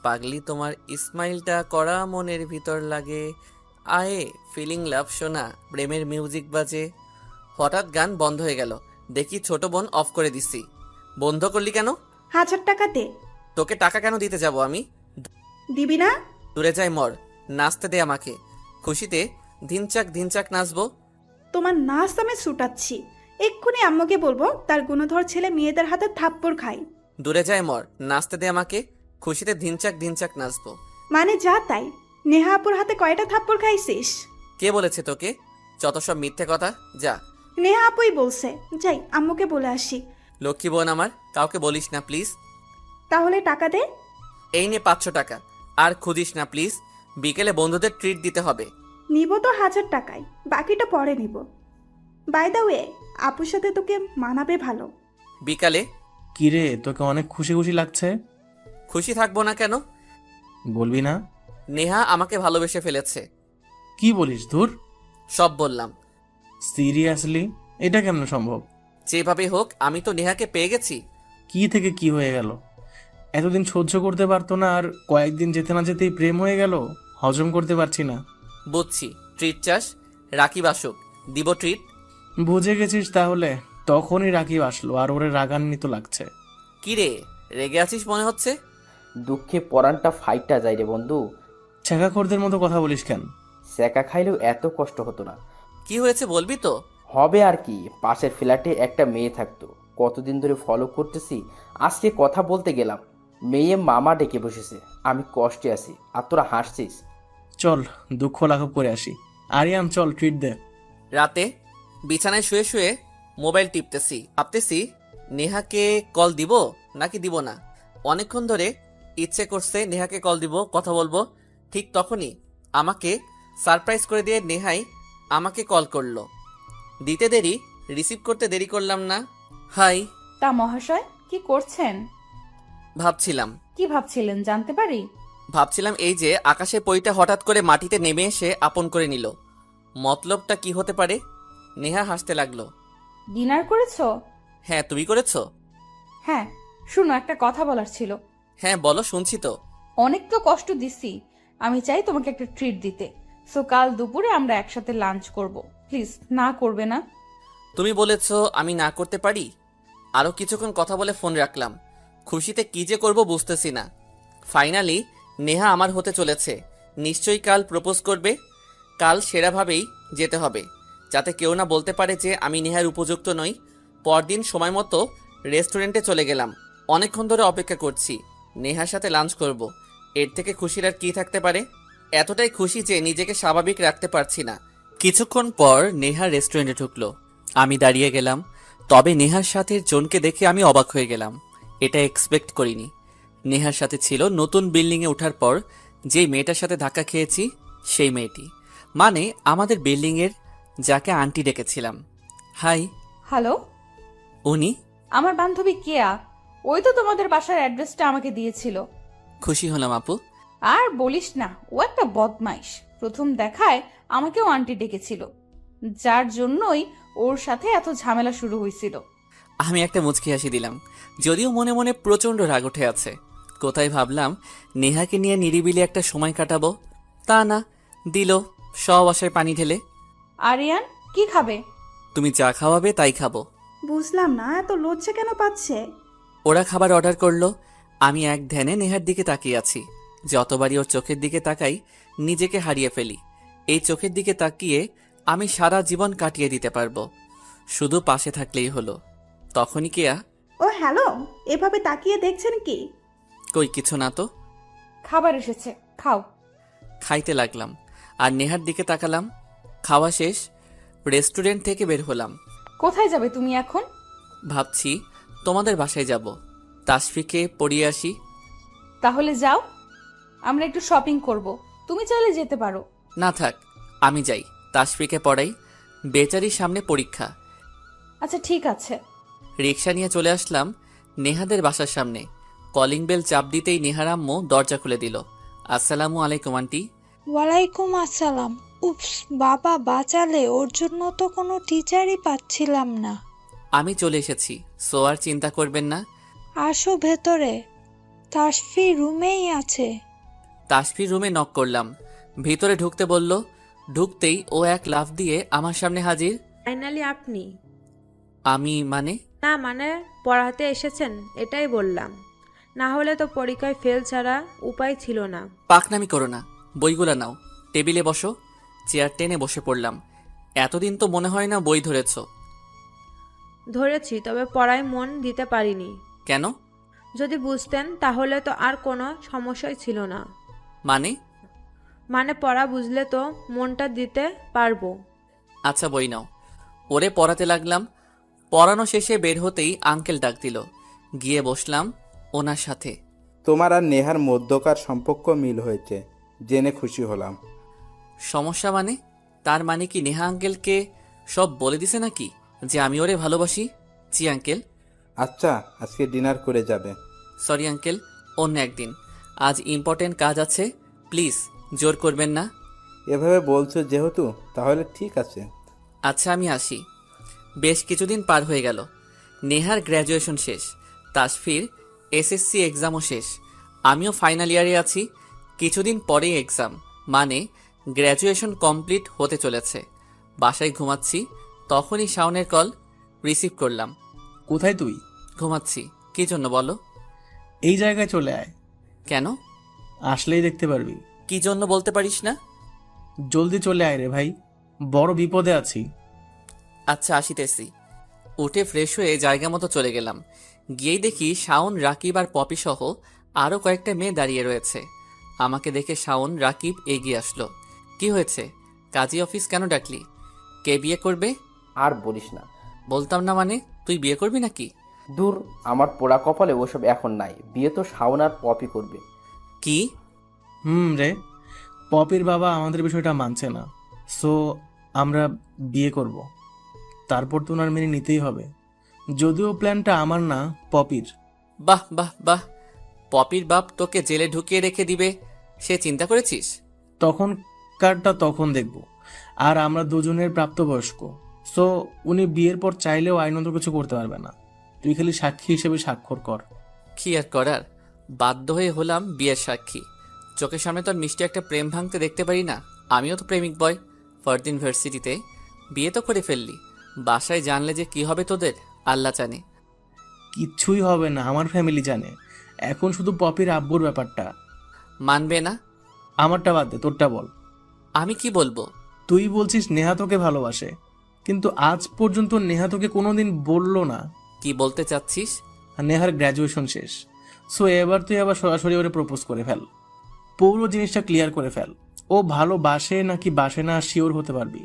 পাগলি তোমার স্মাইলটা করা মনের ভিতর লাগে। আয়ে ফিলিং লাভ শোনা, প্রেমের মিউজিক বাজে। হঠাৎ গান বন্ধ হয়ে গেল। দেখি ছোট বোন অফ করে দিছি। বন্ধ করলি কেন? 1000 টাকা দে। তোকে টাকা কেন দিতে যাব আমি? দিবি না? দূরে যাই মর, নাচতে দে আমাকে। খুশিতে ধিনচাক নাচবো। তোমার নাচ আমি ছুটাচ্ছি। এক্ষুনি আম্মুকে বলবো তার গুণধর ছেলে মেয়েদের হাতে থাপ্পড় খায়। দূরে যাই মর, নাচতে দে আমাকে। খুশিতে ধিনচাক নাচবো। মানে যা তাই। নেহা আপুর হাতে কয়টা থাপ্পড় খাইছিস? কে বলেছে তোকে? যত সব মিথ্যে কথা, যা। নেহা আপুই বলছে। যাই আম্মুকে বলে আসি। লক্ষ্মী বোন আমার, কাউকে বলিস না প্লিজ। তাহলে টাকা দে। এই নে 500 টাকা। আর খুদিস না প্লিজ, বিকেলে বন্ধুদের ট্রিট দিতে হবে। নিব তো 1000 টাকায়, বাকিটা পরে নিব। বাই দ্য ওয়ে, আপুর সাথে তোকে মানাবে ভালো। বিকালে? কিরে, তোকে অনেক খুশি খুশি লাগছে। খুশি থাকবো না কেন? বলবি না? নেহা আমাকে ভালোবেসে ফেলেছে। কি বলিস ধুর? সব বললাম। সিরিয়াসলি? এটা কেমন সম্ভব? যেভাবে হোক আমি তো নেহাকে পেয়ে গেছি। কি থেকে কি হয়ে গেল? এতদিন সহ্য করতে পারতো না, আর কয়েকদিন যেতে না যেতেই প্রেম হয়ে গেল। হজম করতে পারছি না। বুঝছি, ট্রিট চাস। রাকিব আসুক, দিব ট্রিট। বুঝে গেছিস তাহলে? তখনই রাকিব আসলো আর ওরে রাগান্বিত লাগছে। কি রে, রেগে আছিস মনে হচ্ছে? দুঃখে পরাণটা ফাইটটা যায় রে বন্ধু। ছেঁকাখোরদের মতো কথা বলিস কেন? সেকা খাইলেও এত কষ্ট হতো না। কি হয়েছে বলবি তো? হবে আর কি, পাশের ফ্ল্যাটে একটা মেয়ে থাকতো, কতদিন ধরে ফলো করতেছি। আজকে কথা বলতে গেলাম, মেয়ে মামা ডেকে বসেছে। আমি কষ্টে আছি আর তোরা হাসছিস। চল দুঃখ লাঘব করে আসি। আরিয়ান চল ট্রিট দে। রাতে বিছানায় শুয়ে শুয়ে মোবাইল টিপতেছি, ভাবতেছি নেহাকে কল দিব নাকি দিব না। অনেকক্ষণ ধরে ইচ্ছে করছে নেহাকে কল দিব, কথা বলবো। ঠিক তখনই আমাকে সারপ্রাইজ করে দিয়ে নেহাই আমাকে কল করলো। দিতে দেরি, রিসিভ করতে দেরি করলাম না। হাই। তা মহাশয়, কি করছেন? ভাবছিলাম। কি ভাবছিলেন জানতে পারি? ভাবছিলাম এই যে আকাশে পইটা হঠাৎ করে মাটিতে নেমে এসে আপন করে নিল, মতলবটা কি হতে পারে? নেহা হাসতে লাগলো। ডিনার করেছো? হ্যাঁ, তুমি করেছো? হ্যাঁ। শুনো, একটা কথা বলার ছিল। হ্যাঁ বলো, শুনছি তো। অনেক তো কষ্ট দিছি, আমি চাই তোমাকে একটা ট্রিট দিতে। সো কাল দুপুরে আমরা একসাথে লাঞ্চ করব। প্লিজ না করবে না? তুমি বলেছো আমি না করতে পারি? আরো কিছুক্ষণ কথা বলে ফোন রাখলাম। খুশিতে কি যে করব বুঝতেছি না। ফাইনালি নেহা আমার হতে চলেছে। নিশ্চয়ই কাল প্রপোজ করবে। কাল সেরাভাবেই যেতে হবে, যাতে কেউ না বলতে পারে যে আমি নেহার উপযুক্ত নই। পরদিন সময় মতো রেস্টুরেন্টে চলে গেলাম। অনেকক্ষণ ধরে অপেক্ষা করছি, নেহার সাথে লাঞ্চ করব। এর থেকে খুশির আর কি থাকতে পারে? এতটাই খুশি যে নিজেকে স্বাভাবিক রাখতে পারছি না। কিছুক্ষণ পর নেহা রেস্টুরেন্টে ঢুকলো। আমি দাঁড়িয়ে গেলাম। তবে নেহার সাথে জনকে দেখে আমি অবাক হয়ে গেলাম। এটা এক্সপেক্ট করিনি। নেহার সাথে ছিল নতুন বিল্ডিংয়ে ওঠার পর যেই মেয়েটার সাথে ধাক্কা খেয়েছি, সেই মেয়েটি, মানে আমাদের বিল্ডিংয়ের যাকে আন্টি ডেকেছিলাম। হাই। হ্যালো, উনি? আমার বান্ধবী কেয়া। ওই তো তোমাদের বাসার অ্যাড্রেসটা আমাকে দিয়েছিল। খুশি হলাম আপু। আর বলিস না, ও একটা বদমাইশ। প্রথম দেখায় আমাকেও আন্টি ডেকেছিল, যার জন্যই ওর সাথে এত ঝামেলা শুরু হয়েছিল। আমি একটা মুচকি হাসি দিলাম, যদিও মনে মনে প্রচণ্ড রাগ উঠে আছে। কোথায় ভাবলাম নেহাকে নিয়ে নিরিবিলি একটা সময় কাটাবো, তা না, দিল সব আশায় পানি ঢেলে। আরিয়ান, কি খাবে? তুমি যা খাওয়াবে তাই খাবো। বুঝলাম না, এত লজ্জা কেন পাচ্ছে? ওরা খাবার অর্ডার করলো। আমি এক ধ্যানে নেহার দিকে তাকিয়ে আছি। যতবারই ওর চোখের দিকে তাকাই নিজেকে হারিয়ে ফেলি। এই চোখের দিকে তাকিয়ে আমি সারা জীবন কাটিয়ে দিতে পারবো, শুধু পাশে থাকলেই হলো। তখনই কেয়া। ও হ্যালো, এভাবে তাকিয়ে দেখছেন কি? কই কিছু না তো। খাবার এসেছে, খাও। খাইতে লাগলাম আর নেহার দিকে তাকালাম। খাওয়া শেষ, রেস্টুরেন্ট থেকে বের হলাম। কোথায় যাবে তুমি এখন? ভাবছি তোমাদের বাসায় যাব, তাসফিকে পড়িয়ে আসি। তাহলে যাও, আমরা একটু শপিং করব। তুমি চাইলে যেতে পারো। না থাক, আমি যাই, তাসফিকে পড়াই। বেচারির সামনে পরীক্ষা। আচ্ছা ঠিক আছে। রিক্সা নিয়ে চলে আসলাম নেহাদের বাসার সামনে। কলিং বেল চাপ দিতেই নেহার আম্মু দরজা খুলে দিল। আসসালামু আলাইকুম আন্টি। ওয়ালাইকুম আসসালাম। উপস, বাবা বাঁচালে, ওর জন্য তো কোনো টিচারই পাচ্ছিলাম না। আমি চলে এসেছি, সো আর চিন্তা করবেন না। আসো ভেতরে, তাসফি রুমেই আছে। তাসফির রুমে নক করলাম, ভিতরে ঢুকতে বলল। ঢুকতেই ও এক লাফ দিয়ে আমার সামনে হাজির। ফাইনালি আপনি? আমি মানে? না মানে পড়াতে এসেছেন এটাই বললাম, না হলে তো পরীক্ষায় ফেল ছাড়া উপায় ছিল না। পাকনামি করো না, বইগুলো নাও, টেবিলে বসো। চেয়ার টেনে বসে পড়লাম। এতদিন তো মনে হয় না বই ধরেছো। ধরেছি, তবে পড়ায় মন দিতে পারিনি। কেন? যদি বুঝতেন তাহলে তো আর কোনো সমস্যাই ছিল না। মানে? মানে পড়া বুঝলে তো মনটা দিতে পারবো। আচ্ছা বই নাও। ওরে পড়াতে লাগলাম। পড়ানো শেষে বের হতেই আঙ্কেল ডাক দিল। গিয়ে বসলাম ওনার সাথে। তোমার আর নেহার মধ্যকার সম্পর্ক মিল হয়েছে জেনে খুশি হলাম। সমস্যা মানে? তার মানে কি নেহা আঙ্কেলকে সব বলে দিছে নাকি যে আমি ওরে ভালোবাসি? জি আঙ্কেল। আচ্ছা, আজকে ডিনার করে যাবে? সরি আঙ্কেল, অন্য একদিন। আজ ইম্পর্টেন্ট কাজ আছে, প্লিজ জোর করবেন না। এভাবে বলছো যেহেতু, তাহলে ঠিক আছে। আচ্ছা আমি আসি। বেশ কিছুদিন পার হয়ে গেল। নেহার গ্র্যাজুয়েশন শেষ, তাসফির এসএসসি এক্সামও শেষ, আমিও ফাইনাল ইয়ারে আছি। কিছুদিন পরেই এক্সাম, মানে গ্র্যাজুয়েশন কমপ্লিট হতে চলেছে। বাসায় ঘুমাচ্ছি, তখনই শাওনের কল রিসিভ করলাম। কোথায় তুই? ঘুমাচ্ছি। কী জন্য বলো? এই জায়গায় চলে আয়, কেন? আসলেই দেখতে পারবি। কী জন্য বলতে পারিস না? জলদি চলে আয় রে ভাই, বড় বিপদে আছি। আচ্ছা আসিতেছি। উঠে ফ্রেশ হয়ে জায়গা মতো চলে গেলাম। গিয়েই দেখি শাওন, রাকিব আর পপি সহ আরও কয়েকটা মেয়ে দাঁড়িয়ে রয়েছে। আমাকে দেখে শাওন, রাকিব এগিয়ে আসলো। কি হয়েছে? কাজী অফিস কেন ডাকলি? কে বিয়ে করবে? আর বলিস না। বলতাম না মানে? তুই বিয়ে করবি নাকি? দূর, আমার পোড়া কপালে ওসব এখন নাই। বিয়ে তো শাওন আর পপি করবে। কি? রে, পপির বাবা আমাদের বিষয়টা মানছে না, সো আমরা বিয়ে করব। তারপর তো ওনার মেনে নিতেই হবে, যদিও প্ল্যানটা আমার না, পপির। বাহ বাহ বাহ! পপির বাপ তোকে জেলে ঢুকিয়ে রেখে দিবে সে চিন্তা করেছিস? তখনকারটা তখন দেখব। আর আমরা দুজনের প্রাপ্তবয়স্ক, সো উনি বিয়ের পর চাইলেও আইনত কিছু করতে পারবে না। তুই খালি সাক্ষী হিসেবে স্বাক্ষর কর। কি আর করার, বাধ্য হয়ে হলাম বিয়ের সাক্ষী। চোখের সামনে তো আর মিষ্টি একটা প্রেম ভাঙতে দেখতে পারি না। আমিও তো প্রেমিক বয়, ফরদিন ভার্সিটিতে। বিয়ে তো করে ফেললি, বাসায় জানলে যে কি হবে তোদের আল্লাহ জানে। কিচ্ছুই হবে না, আমার ফ্যামিলি জানে। এখন শুধু পপির আব্বুর ব্যাপারটা। মানবে না? আমারটা বাদ দে, তোরটা বল। আমি কি বলবো? তুই বলছিস নেহা তোকে ভালোবাসে, কিন্তু আজ পর্যন্ত নেহা তোকে কোনোদিন বললো না। কি বলতে চাচ্ছিস? আর নেহার গ্র্যাজুয়েশন শেষ, সো এবার তুই আবার সরাসরি ওরে প্রপোজ করে ফেল। পুরো জিনিসটা ক্লিয়ার করে ফেল। ও ভালোবাসে নাকি বাসে না শিওর হতে পারবি,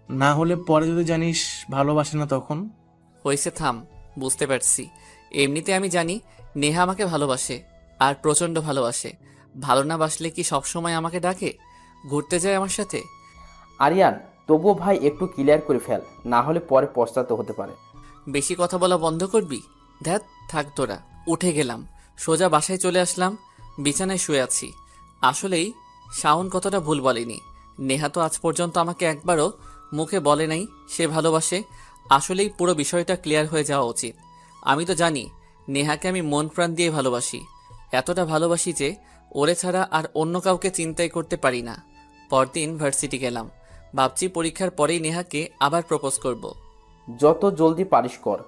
না হলে পরে যদি জানিস ভালোবাসে না তখন। হয়েছে, থাম। বুঝতে পারছি। এমনিতে আমি জানি নেহা আমাকে ভালোবাসে, আর প্রচণ্ড ভালোবাসে। ভালো না বাসলে কি সবসময় আমাকে ডাকে, ঘুরতে যায় আমার সাথে? আরিয়ান, তবুও ভাই একটু ক্লিয়ার করে ফেল, না হলে পরে পস্তাতে হতে পারে। বেশি কথা বলা বন্ধ করবি? ধ্যাত, থাক তোরা। উঠে গেলাম, সোজা বাসায় চলে আসলাম। বিছানায় শুয়ে আছি। আসলেই শাওন কতটা ভুল বলেনি। নেহা তো আজ পর্যন্ত আমাকে একবারও মুখে বলে নাই সে ভালোবাসে। আসলেই পুরো বিষয়টা ক্লিয়ার হয়ে যাওয়া উচিত। আমি তো জানি নেহাকে আমি মন প্রাণ দিয়ে ভালোবাসি, এতটা ভালোবাসি যে ওরে ছাড়া আর অন্য কাউকে চিন্তাই করতে পারি না। পরদিন ভার্সিটি গেলাম। ভাবছি পরীক্ষার পরেই নেহাকে আবার প্রপোজ করব। যত জলদি পারিস কর।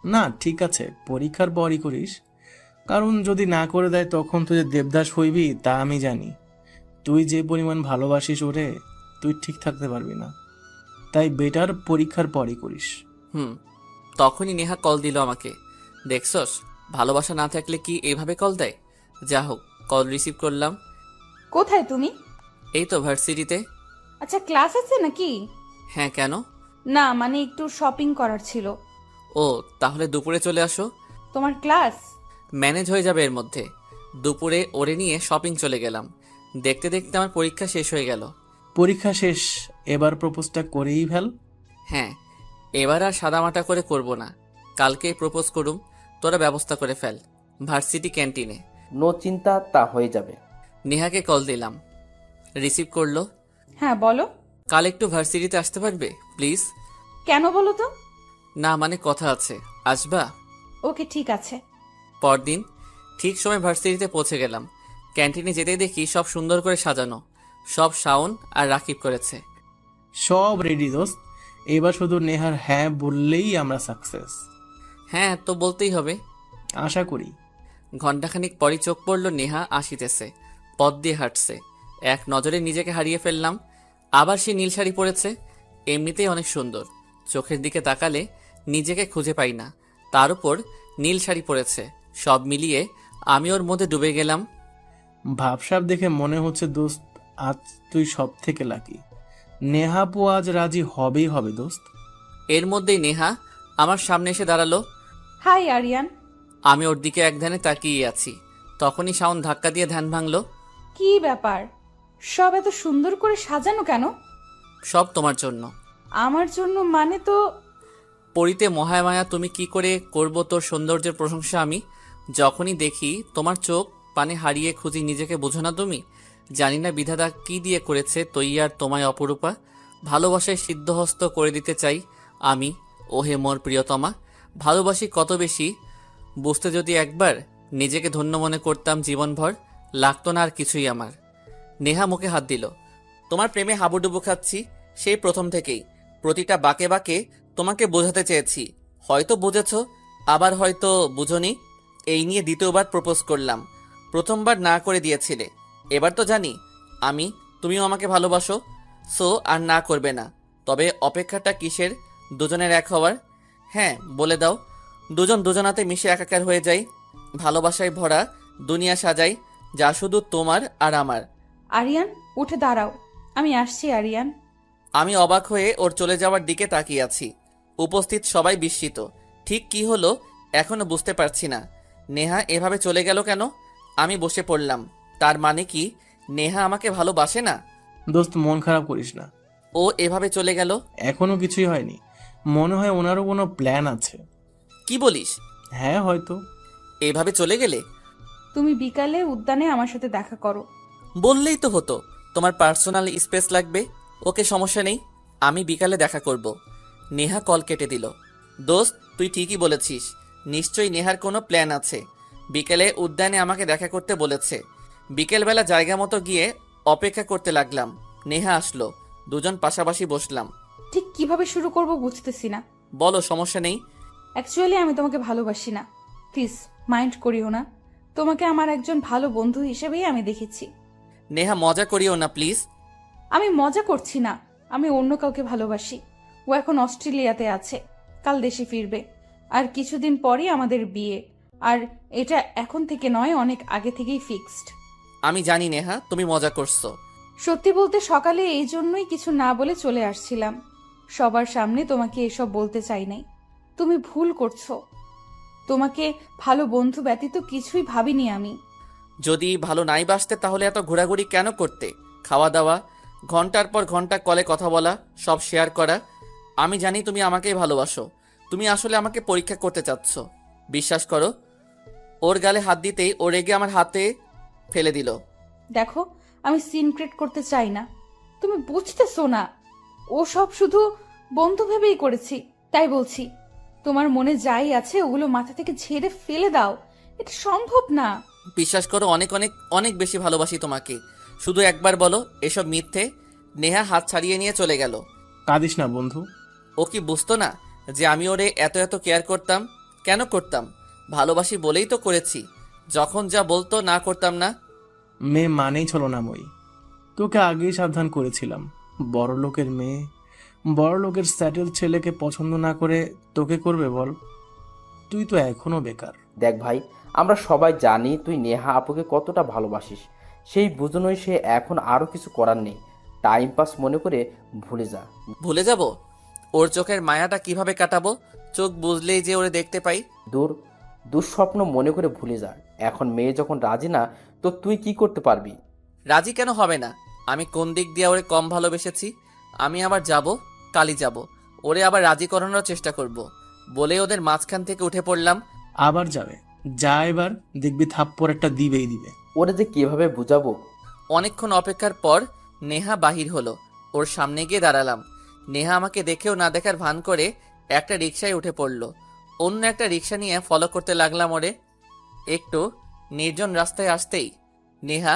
না ঠিক আছে, পরীক্ষার পরই করিস, কারণ যদি না করে দেয় তখন তুই যে দেবদাস হইবি তা আমি জানি। তুই যে পরিমাণ ভালোবাসিস ওরে, তুই ঠিক থাকতে পারবি না। তাই বেটার পরীক্ষার পরই করিস। তখনই নেহা কল দিল আমাকে। দেখছস, ভালোবাসা না থাকলে কি এভাবে কল দেয়? যা হোক, কল রিসিভ করলাম। কোথায় তুমি? এই তো ভার্সিটিতে। আচ্ছা, ক্লাস আছে নাকি? হ্যাঁ, কেন? না মানে একটু শপিং করার ছিল। ও, তাহলে দুপুরে চলে আসো। তোমার ক্লাস? ম্যানেজ হয়ে যাবে এর মধ্যে। দুপুরে ওরে নিয়ে শপিং চলে গেলাম। দেখতে দেখতে আমার পরীক্ষা শেষ হয়ে গেল। পরীক্ষা শেষ, এবার প্রপোজটা করেই ফেল। হ্যাঁ, এবার আর সাদামাটা করে করব না। কালকেই প্রপোজ করুম, তোরা ব্যবস্থা করে ফেল। ভার্সিটি ক্যান্টিনে। নো চিন্তা, তা হয়ে যাবে। নেহাকে কল দিলাম, রিসিভ করলো। হ্যাঁ বলো। কাল একটু ভার্সিটিতে আসতে পারবে প্লিজ? কেন বলো তো? না মানে কথা আছে, আসবা? ওকে ঠিক আছে। পরদিন ঠিক সময় ভার্সিটিতে পৌঁছে গেলাম। ক্যান্টিনে যেতেই দেখি সব সুন্দর করে সাজানো। সব শাওন আর রাকিব করেছে। সব রেডি দোস্ত, এবার শুধু নেহার হ্যাঁ বললেই আমরা সাকসেস। হ্যাঁ, তো বলতেই হবে। আশা করি। ঘণ্টাখানিক পরই চোখ পড়ল নেহা আসিতেছে, পথ দিয়ে হাঁটছে। এক নজরে নিজেকে হারিয়ে ফেললাম। আবার সে নীল শাড়ি পরেছে, এমনিতেই অনেক সুন্দর। চোখের দিকে তাকালে নিজেকে খুঁজে পাই না, তার উপর নীল শাড়ি পরেছে। সব মিলিয়ে আমি ওর মধ্যে ডুবে গেলাম। ভাবসাব দেখে মনে হচ্ছে দোস্ত, আজ তুই সব থেকে লাকি। নেহাপু আজ রাজি হবেই হবে দোস্ত। এর মধ্যেই নেহা আমার সামনে এসে দাঁড়ালো। হাই আরিয়ান। আমি ওর দিকে এক ধ্যানে তাকিয়ে আছি, তখনই শাওন ধাক্কা দিয়ে ধ্যান ভাঙলো। কি ব্যাপার, সব এত সুন্দর করে সাজানো কেন? সব তোমার জন্য। আমার জন্য মানে তো? পরিতে মহামায়া, তুমি কি করে করব তোর সৌন্দর্যের প্রশংসা আমি? যখনই দেখি তোমার চোখ পানে হারিয়ে খুঁজি নিজেকে, বোঝো না তুমি? জানি না বিধাতা কি দিয়ে করেছে তৈয়ার তোমায় অপরূপা। ভালোবাসায় সিদ্ধহস্ত করে দিতে চাই আমি, ওহে মোর প্রিয়তমা। ভালোবাসি কত বেশি, বুঝতে যদি একবার নিজেকে ধন্য মনে করতাম জীবনভর, লাগতো না আর কিছুই আমার। নেহা মুখে হাত দিল। তোমার প্রেমে হাবুডুবু খাচ্ছি সেই প্রথম থেকেই। প্রতিটা বাঁকে বাঁকে তোমাকে বোঝাতে চেয়েছি, হয়তো বুঝেছ, আবার হয়তো বুঝোনি। এই নিয়ে দ্বিতীয়বার প্রপোজ করলাম, প্রথমবার না করে দিয়েছিলে। এবার তো জানি আমি, তুমিও আমাকে ভালোবাসো, সো আর না করবে না। তবে অপেক্ষাটা কিসের দুজনের এক হওয়ার? হ্যাঁ বলে দাও, দুজন দুজনাতে মিশে একাকার হয়ে যাই, ভালোবাসায় ভরা দুনিয়া সাজাই, যা শুধু তোমার আর আমার। আরিয়ান উঠে দাঁড়াও, আমি আসছি আরিয়ান। আমি অবাক হয়ে ওর চলে যাওয়ার দিকে তাকিয়ে আছি। উপস্থিত সবাই বিস্মিত। ঠিক কি হলো এখনো বুঝতে পারছি না। নেহা এভাবে চলে গেল কেন? আমি বসে পড়লাম। তার মানে কি নেহা আমাকে ভালোবাসে না? দোস্ত মন খারাপ করিস না, ও এভাবে চলে গেল? এখনো কিছুই হয়নি। মনে হয় ওনারও কোনো প্ল্যান আছে। কি বলিস? হ্যাঁ হয়তো। এভাবে চলে গেলে? তুমি বিকালে উদ্যানে আমার সাথে দেখা করো। বললেই তো হতো, তোমার পার্সোনাল স্পেস লাগবে। ওকে, সমস্যা নেই, আমি বিকালে দেখা করব। নেহা কল কেটে দিল। দোস্ত তুই ঠিকই বলেছিস, নিশ্চয়ই নেহার কোনো প্ল্যান আছে। বিকেলে উদ্যানে আমাকে দেখা করতে বলেছে। বিকেলবেলা জায়গা মতো গিয়ে অপেক্ষা করতে লাগলাম। নেহা আসলো, দুজন পাশাপাশি বসলাম। ঠিক কিভাবে শুরু করব বুঝতেছি না। বলো, সমস্যা নেই। অ্যাকচুয়ালি আমি তোমাকে ভালোবাসি না, প্লিজ মাইন্ড করিও না। তোমাকে আমার একজন ভালো বন্ধু হিসেবেই আমি দেখেছি। নেহা মজা করিও না প্লিজ। আমি মজা করছি না, আমি অন্য কাউকে ভালোবাসি। ও এখন অস্ট্রেলিয়াতে আছে, কাল দেশে ফিরবে। আর কিছুদিন পরই আমাদের বিয়ে। আর এটা এখন থেকে নয়, অনেক আগে থেকেই ফিক্সড। আমি জানি নেহা তুমি মজা করছো। সত্যি বলতে সকালে এই জন্যই কিছু না বলে চলে আসছিলাম। সবার সামনে তোমাকে এসব বলতে চাই নাই। তুমি ভুল করছো। তোমাকে ভালো বন্ধু ব্যতীত কিছুই ভাবিনি আমি। যদি ভালো নাই বাসতে তাহলে এত ঘোরাঘুরি কেন করতে? খাওয়া দাওয়া, ঘন্টার পর ঘন্টা কলে কথা বলা, সব শেয়ার করা। আমি জানি তুমি আমাকেই ভালোবাসো। তুমি আসলে আমাকে পরীক্ষা করতে চাচ্ছ। বিশ্বাস করো। ওর গালে হাত দিতেই ও রেগে আমার হাতে ফেলে দিল। দেখো, আমি সিন ক্রিয়েট করতে চাই না, তুমি বুঝতেছো না। ও সব শুধু বন্ধু ভেবেই করেছি, তাই বলছি। তোমার মনে যাই আছে ওগুলো মাথা থেকে ঝেড়ে ফেলে দাও, এটা সম্ভব না। বিশ্বাস করো, অনেক অনেক অনেক বেশি ভালোবাসি তোমাকে। শুধু একবার বলো এসব মিথ্যে। নেহা হাত ছাড়িয়ে নিয়ে চলে গেল। কাঁদিস না বন্ধু। ও কি বুঝতো না যে আমি ওরে এত এত কেয়ার করতাম? কেন করতাম? ভালোবাসি বলেই তো করেছি। যখন যা বলতো না করতাম না। মেয়ে মানেই ছলনাময়ী। তোকে আগেই সাবধান করেছিলাম। বড় লোকের মেয়ে বড় লোকের স্যাটেল ছেলেকে পছন্দ না করে তোকে করবে বল? তুই তো এখনো বেকার। দেখ ভাই, আমরা সবাই জানি তুই নেহা আপুকে কতটা ভালোবাসিস। সেই বুঝনোই সে এখন আরও কিছু করার নেই। টাইম পাস মনে করে ভুলে যা। ভুলে যাব? ওর চোখের মায়াটা কিভাবে কাটাবো? চোখ বুঝলেই যে ওরে দেখতে পাই। দুঃস্বপ্ন মনে করে ভুলে যা। এখন মেয়ে যখন রাজি না, তো তুই কি করতে পারবি? রাজি কেন হবে না? আমি কোন দিক দিয়ে ওরে কম ভালোবেসেছি? আমি আবার যাব, কালই যাব, ওরে আবার রাজি করানোর চেষ্টা করব বলে ওদের মাঝখান থেকে উঠে পড়লাম। আবার যাবে? যা, এবার দেখবি থাপ্পড় একটা দিবেই দিবে। ওরে যে কিভাবে বুঝাবো। অনেকক্ষণ অপেক্ষার পর নেহা বাহির হলো। ওর সামনে গিয়ে দাঁড়ালাম। নেহা আমাকে দেখেও না দেখার ভান করে একটা রিকশায় উঠে পড়ল। অন্য একটা রিকশা নিয়ে ফলো করতে লাগলাম ওরে। একটু নির্জন রাস্তায় আসতেই নেহা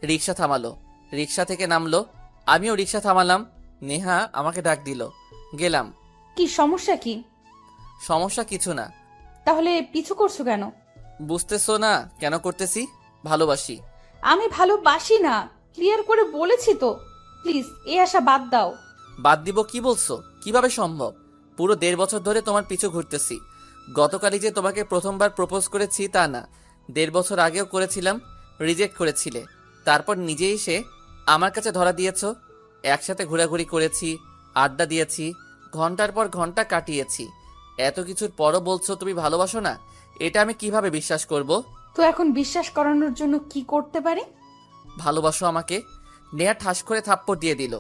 রিকশা থামালো। রিকশা থেকে নামলো, আমিও রিকশা থামালাম। নেহা আমাকে ডাক দিল। গেলাম। কি সমস্যা কি? সমস্যা কিছু না। তাহলে পিছু করছো কেন? বুঝতেছো না কেন করতেছি? ভালোবাসি। আমি ভালোবাসি না, ক্লিয়ার করে বলেছি তো। প্লিজ এই আশা বাদ দাও। বাদ দিব কি বলছো? কিভাবে সম্ভব? পুরো 1.5 বছর ধরে তোমার পিছু ঘুরতেছি। গতকালই যে তোমাকে প্রথমবার প্রপোজ করেছি তা না, 1.5 বছর আগেও করেছিলাম, রিজেক্ট করেছিলে। তারপর নিজে এসে আমার কাছে ধরা দিয়েছো। একসাথে ঘোরাঘুরি করেছি, আড্ডা দিয়েছি, ঘন্টার পর ঘন্টা কাটিয়েছি। এত কিছুর পরও বলছো তুমি ভালোবাসো না? এটা আমি কিভাবে বিশ্বাস করব? তো এখন বিশ্বাস করানোর জন্য কি করতে পারি? ভালোবাসো আমাকে? নেহা ঠাস করে থাপ্পড় দিয়ে দিল।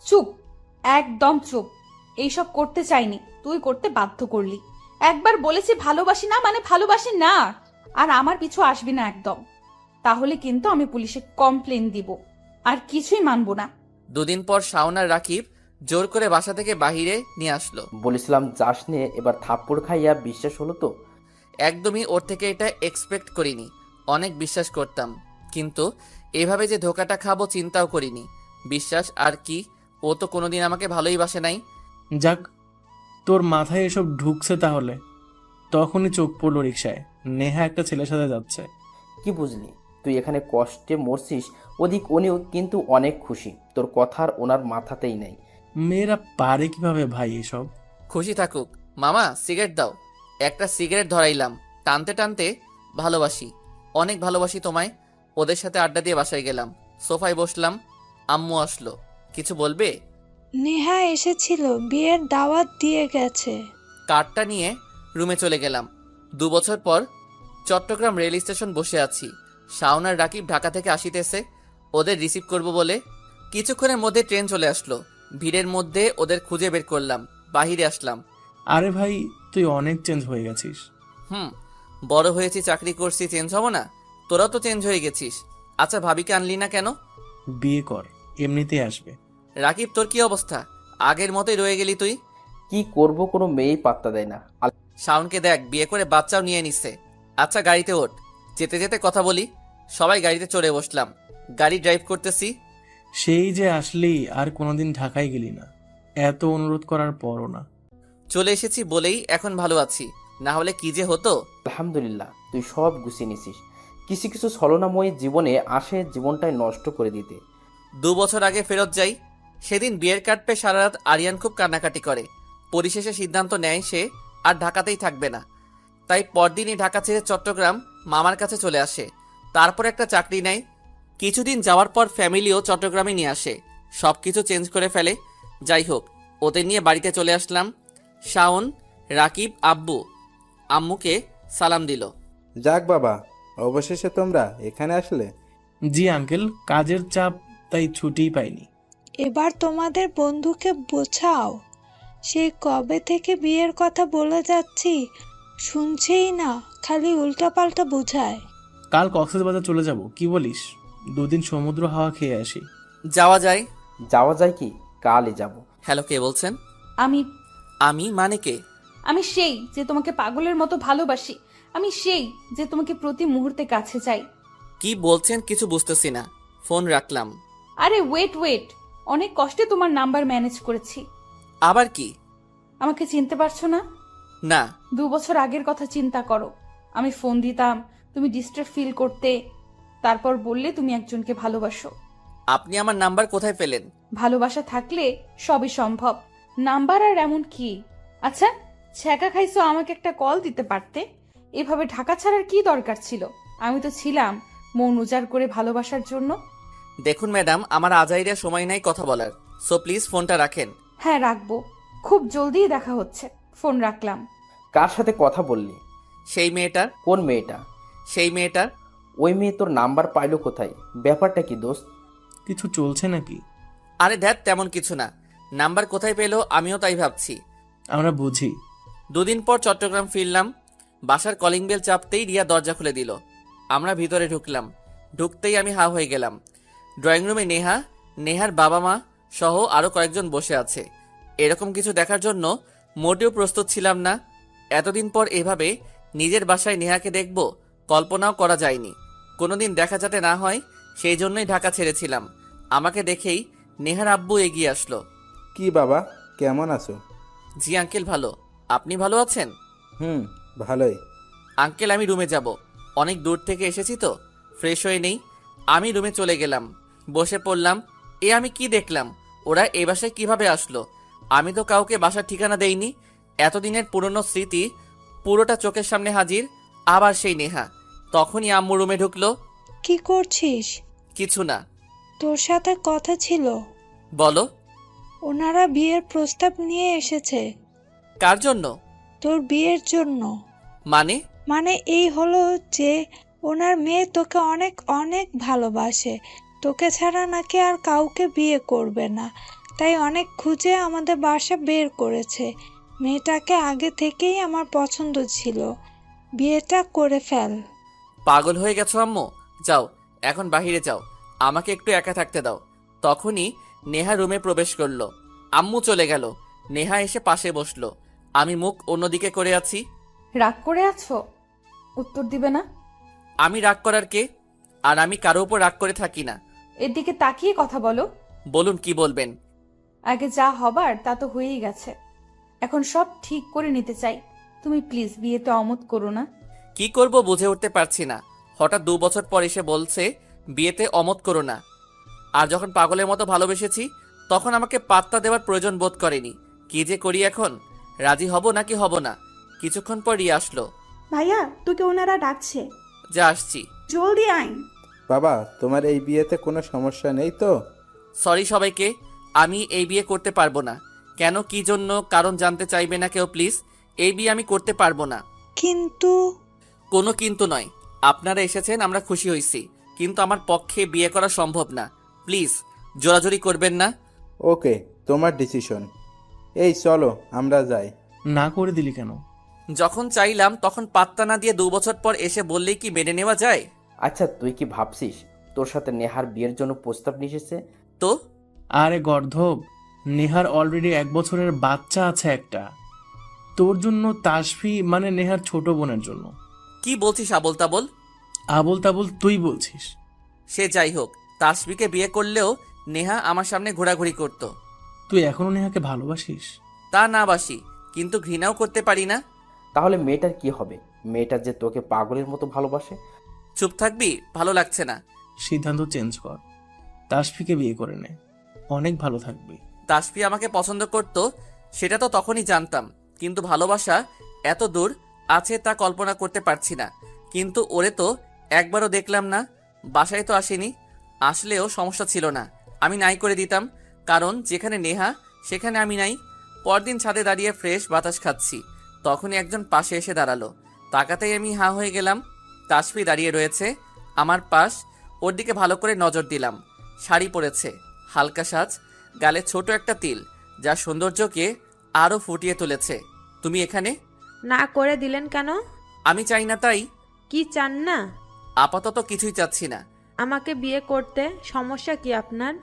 চুপ, একদম চুপ। এইসব করতে চাইনি, তুই করতে বাধ্য করলি। একবার বলেছি ভালোবাসি না মানে ভালোবাসি না। আর আমার পিছু আসবি না একদম, তাহলে কিন্তু আমি পুলিশে কমপ্লেন দিব। আর কিছুই মানবো না। 2 দিন পর শাওন আর রাকিব জোর করে বাসা থেকে বাহিরে নিয়ে আসলো। বলেছিলাম যাস নে, এবার থাপ্পড় খাইয়া বিশ্বাস হলো তো? একদমই ওর থেকে এটা এক্সপেক্ট করিনি। অনেক বিশ্বাস করতাম, কিন্তু এভাবে যে ধোকাটা খাবো চিন্তাও করিনি। বিশ্বাস আর কি, ও তো কোনোদিন আমাকে ভালোই বাসে নাই। যাক, তোর মাথায় এসব ঢুকছে তাহলে। তখনই চোখ পড়লো রিক্সায়, নেহা একটা ছেলের সাথে যাচ্ছে। কি বুঝলি? তুই এখানে কষ্টে মরছিস, ওদিক উনিও কিন্তু অনেক খুশি। তোর কথার ওনার মাথাতেই নেই। মেয়েরা পারে কিভাবে ভাই এসব? খুশি থাকুক। মামা সিগারেট দাও। একটা সিগারেট ধরাইলাম, টানতে টানতে ভালোবাসি, অনেক ভালোবাসি তোমায়। ওদের সাথে আড্ডা দিয়ে বাসায় গেলাম, সোফায় বসলাম। আম্মু আসলো। কিছু বলবে? নেহা এসেছিল, বিয়ের দাওয়াত দিয়ে গেছে। কার্ডটা নিয়ে রুমে চলে গেলাম। 2 বছর পর চট্টগ্রাম রেল স্টেশন বসে আছি। শাওন আর রাকিব ঢাকা থেকে আসিতেছে ওদের রিসিভ করব বলে। কিছুক্ষণের মধ্যে ট্রেন চলে আসলো। ভিড়ের মধ্যে ওদের খুঁজে বের করলাম, বাহিরে আসলাম। আরে ভাই, তুই অনেক চেঞ্জ হয়ে গেছিস। বড় হয়েছি, চাকরি করছি, চেঞ্জ হব না? তোরাও তো চেঞ্জ হয়ে গেছিস। আচ্ছা ভাবিকে আনলি না কেন? বিয়ে কর, এমনিতেই আসবে। রাকিব তোর কি অবস্থা? আগের মতোই রয়ে গেলি তুই। কি করব, কোনো মেয়েই পাত্তা দেয় না। শাওনকে দেখ, বিয়ে করে বাচ্চাও নিয়ে নিচ্ছে। আচ্ছা গাড়িতে ওঠ, যেতে যেতে কথা বলি। সবাই গাড়িতে চড়ে বসলাম। গাড়ি ড্রাইভ করতেছি। সেই যে আসলি, আর কোনোদিন ঢাকায় গেলি না, এত অনুরোধ করার পরও না। চলে এসেছি বলেই এখন ভালো আছি, না হলে কি যে হতো। আলহামদুলিল্লাহ, তুই সব গুছিয়ে নিছিস। কিছু কিছু ছলনাময়ী জীবনে আসে জীবনটাই নষ্ট করে দিতে। 2 বছর আগে ফেরত যাই। সেদিন বিয়ের কার্ড পেয়ে সারা রাত আরিয়ান খুব কান্নাকাটি করে। পরিশেষে সিদ্ধান্ত নেয় সে আর ঢাকাতেই থাকবে না। তাই পরদিনই ঢাকা ছেড়ে চট্টগ্রাম মামার কাছে চলে আসে। তারপর একটা চাকরি নেয়। কিছুদিন যাওয়ার পর ফ্যামিলিও চট্টগ্রামে নিয়ে আসে, সব কিছু চেঞ্জ করে ফেলে। যাই হোক, ওদের নিয়ে বাড়িতে চলে আসলাম। শাওন, রাকিব, আব্বু আম্মুকে সালাম দিল। যাক বাবা, অবশেষে তোমরা এখানে আসলে। জি আঙ্কেল, কাজের চাপ, তাই ছুটিই পাইনি। এবার তোমাদের বন্ধুকে বোঝাও, সেই কবে থেকে বিয়ের কথা বলে যাচ্ছি, শুনছেই না, খালি উল্টাপাল্টা বোঝায়। কাল কক্সবাজার চলে যাব, কি বলিস? 2 দিন সমুদ্র হাওয়া খেয়ে আসি। যাওয়া যায়। যাওয়া যায় কি? কালই যাব। হ্যালো, কে বলছেন? আমি আমি মানে কে? আমি সেই যে তোমাকে পাগলের মতো ভালোবাসি। আমি সেই যে তোমাকে প্রতি মুহূর্তে কাছে চাই। কি বলছেন কিছু বুঝতেছি না। ফোন রাখলাম। আরে ওয়েট, অনেক কষ্টে তোমার নাম্বার ম্যানেজ করেছি। আবার কি? আমাকে চিনতে পারছো না? না। 2 বছর আগের কথা চিন্তা করো। আমি ফোন দিতাম, তুমি ডিস্টার্ব ফিল করতে, তারপর বললে তুমি একজনকে ভালোবাসো। আপনি আমার নাম্বার কোথায় পেলেন? ভালোবাসা থাকলে সবই সম্ভব। নাম্বার আর এমন কি? আচ্ছা, ছ্যাঁকা খাইছো, আমাকে একটা কল দিতে পারতে। এভাবে ঢাকা ছাড়ার কি দরকার ছিল? আমি তো ছিলাম মন উজাড় করে ভালোবাসার জন্য। দেখুন ম্যাডাম, আমার আজাইরা সময় নাই কথা বলার, সো প্লিজ ফোনটা রাখেন। হ্যাঁ রাখবো, খুব জলদিই দেখা হচ্ছে। ফোন রাখলাম। কার সাথে কথা বললি? সেই মেয়েটার। কোন মেয়েটা? সেই মেয়েটার। ওই মেয়ে তোর নাম্বার পাইলো কোথায়? ব্যাপারটা কি দোস্ত? কিছু চলছে নাকি? আরে ধ্যাত, তেমন কিছু না। নাম্বার কোথায় পেলো আমিও তাই ভাবছি। আমরা বুঝি। 2 দিন পর চট্টগ্রাম ফিরলাম। বাসার কলিং বেল চাপতেই রিয়া দরজা খুলে দিল। আমরা ভিতরে ঢুকলাম। ঢুকতেই আমি হা হয়ে গেলাম। ড্রয়িং রুমে নেহা, নেহার বাবা মা সহ আরও কয়েকজন বসে আছে। এরকম কিছু দেখার জন্য মোটেও প্রস্তুত ছিলাম না। এতদিন পর এভাবে নিজের বাসায় নেহাকে দেখব কল্পনাও করা যায়নি। কোনোদিন দেখা যাতে না হয় সেই জন্যই ঢাকা ছেড়েছিলাম। আমাকে দেখেই নেহার আব্বু এগিয়ে আসলো। কি বাবা, কেমন আছো? জি আঙ্কেল, ভালো। আপনি ভালো আছেন? ভালোই। আঙ্কেল আমি রুমে যাব, অনেক দূর থেকে এসেছি তো, ফ্রেশ হয়ে নেই। আমি রুমে চলে গেলাম, বসে পড়লাম। আমি কি দেখলাম, ওরা এই বাসায় কিভাবে আসলো? আমি তো কাউকে বাসার ঠিকানা দেইনি। এতদিনের পুরনো স্মৃতি পুরোটা চোখের সামনে হাজির। আবার সেই নেহা। তখনই আম্মু রুমে ঢুকলো। কি করছিস? কিছু না। তোর সাথে কথা ছিল। বলো। ওনারা বিয়ের প্রস্তাব নিয়ে এসেছে। কার জন্য? তোর বিয়ের জন্য। মানে? মানে এই হলো যে ওনার মেয়ে তোকে অনেক অনেক ভালোবাসে, তোকে ছাড়া নাকি আর কাউকে বিয়ে করবে না, তাই অনেক খুঁজে আমাদের বাসা বের করেছে। মেয়েটাকে আগে থেকেই আমার পছন্দ ছিল, বিয়েটা করে ফেল। পাগল হয়ে গেছো আম্মু? যাও, এখন বাহিরে যাও, আমাকে একটু একা থাকতে দাও। তখনই নেহা রুমে প্রবেশ করলো। আম্মু চলে গেল। নেহা এসে পাশে বসলো। আমি মুখ অন্যদিকে করে আছি। রাগ করে আছো? উত্তর দিবে না? আমি রাগ করার কে? আর আমি কারো উপর রাগ করে থাকি না। এর দিকে তাকিয়ে কথা বলো। বলুন, কি বলবেন? আগে যা হবার তা তো হয়েই গেছে, এখন সব ঠিক করে নিতে চাই। তুমি প্লিজ বিয়েতে অমত করো না। কি করব বুঝে উঠতে পারছি না। হঠাৎ 2 বছর পর এসে বলছে বিয়েতে অমত করো না। আর যখন পাগলের মতো ভালোবেসেছি তখন আমাকে পাত্তা দেওয়ার প্রয়োজন বোধ করেনি। কি যে করি এখন, রাজি হব নাকি হব না? কিছুক্ষণ পর রিয়া আসলো। ভাইয়া, তোকে ওনারা ডাকছে, যা আসছি। জলদি আইন। বাবা, তোমার এই বিয়েতে কোনো সমস্যা নেই তো? সরি সবাইকে, আমি এই বিয়ে করতে পারবো না। কেন, কি জন্য, কারণ জানতে চাইবে না কেউ প্লিজ। এই বিয়ে আমি করতে পারবো না। কিন্তু কোনো কিন্তু নয়। আপনারা এসেছেন, আমরা খুশি হয়েছি, কিন্তু আমার পক্ষে বিয়ে করা সম্ভব না। প্লিজ জোরাজোরি করবেন না। ওকে, তোমার ডিসিশন। এই চলো আমরা যাই। না করে দিলি কেন? যখন চাইলাম তখন পাত্তা না দিয়ে 2 বছর পর এসে বললেই কি মেনে নেওয়া যায়? আচ্ছা, তুই কি ভাবছিস তোর সাথে নেহার বিয়ের জন্য প্রস্তাব নিয়ে এসেছে? তো আরে গর্ধব, নেহার অলরেডি 1 বছরের বাচ্চা আছে একটা। তোর জন্য তাসফি মানে নেহার ছোট বোনের জন্য। কি বলছিস আবল তাবল? আবল তাবল তুই বলছিস? সে যাই হোক, তাসফিকে বিয়ে করলেও নেহা আমার সামনে ঘোরাঘুরি করত। তুই এখনো নেহাকে ভালোবাসিস? তা না বাসি, কিন্তু ঘৃণাও করতে পারি না। তাহলে মেয়েটার কি হবে? মেয়েটা যে তোকে পাগলের মতো ভালোবাসে। চুপ থাকবি? ভালো লাগছে না। সিদ্ধান্ত চেঞ্জ কর, তাসফিকে বিয়ে করে নে, অনেক ভালো থাকবি। তাসফি আমাকে পছন্দ করত সেটা তো তখনই জানতাম, কিন্তু ভালোবাসা এত দূর আছে তা কল্পনা করতে পারছি না। কিন্তু ওরে তো একবারও দেখলাম না, বাসায় তো আসেনি। আসলেও সমস্যা ছিল না, আমি নাই করে দিতাম, কারণ যেখানে নেহা সেখানে আমি নাই। পরদিন ছাদে দাঁড়িয়ে ফ্রেশ বাতাস খাচ্ছি, তখনই একজন পাশে এসে দাঁড়ালো। তাকাতেই আমি হাঁ হয়ে গেলাম। তাসফি দাঁড়িয়ে রয়েছে আমার পাশ, ওর দিকে ভালো করে নজর দিলাম। শাড়ি পরেছে, হালকা সাজ, গালে ছোট একটা তিল, যা সৌন্দর্যকে আরও ফুটিয়ে তুলেছে। তুমি এখানে? না করে দিলেন কেন? আমি চাই না তাই। কি চান না? আপাতত কিছুই চাচ্ছি না। আমাকে বিয়ে করতে সমস্যা কি আপনার?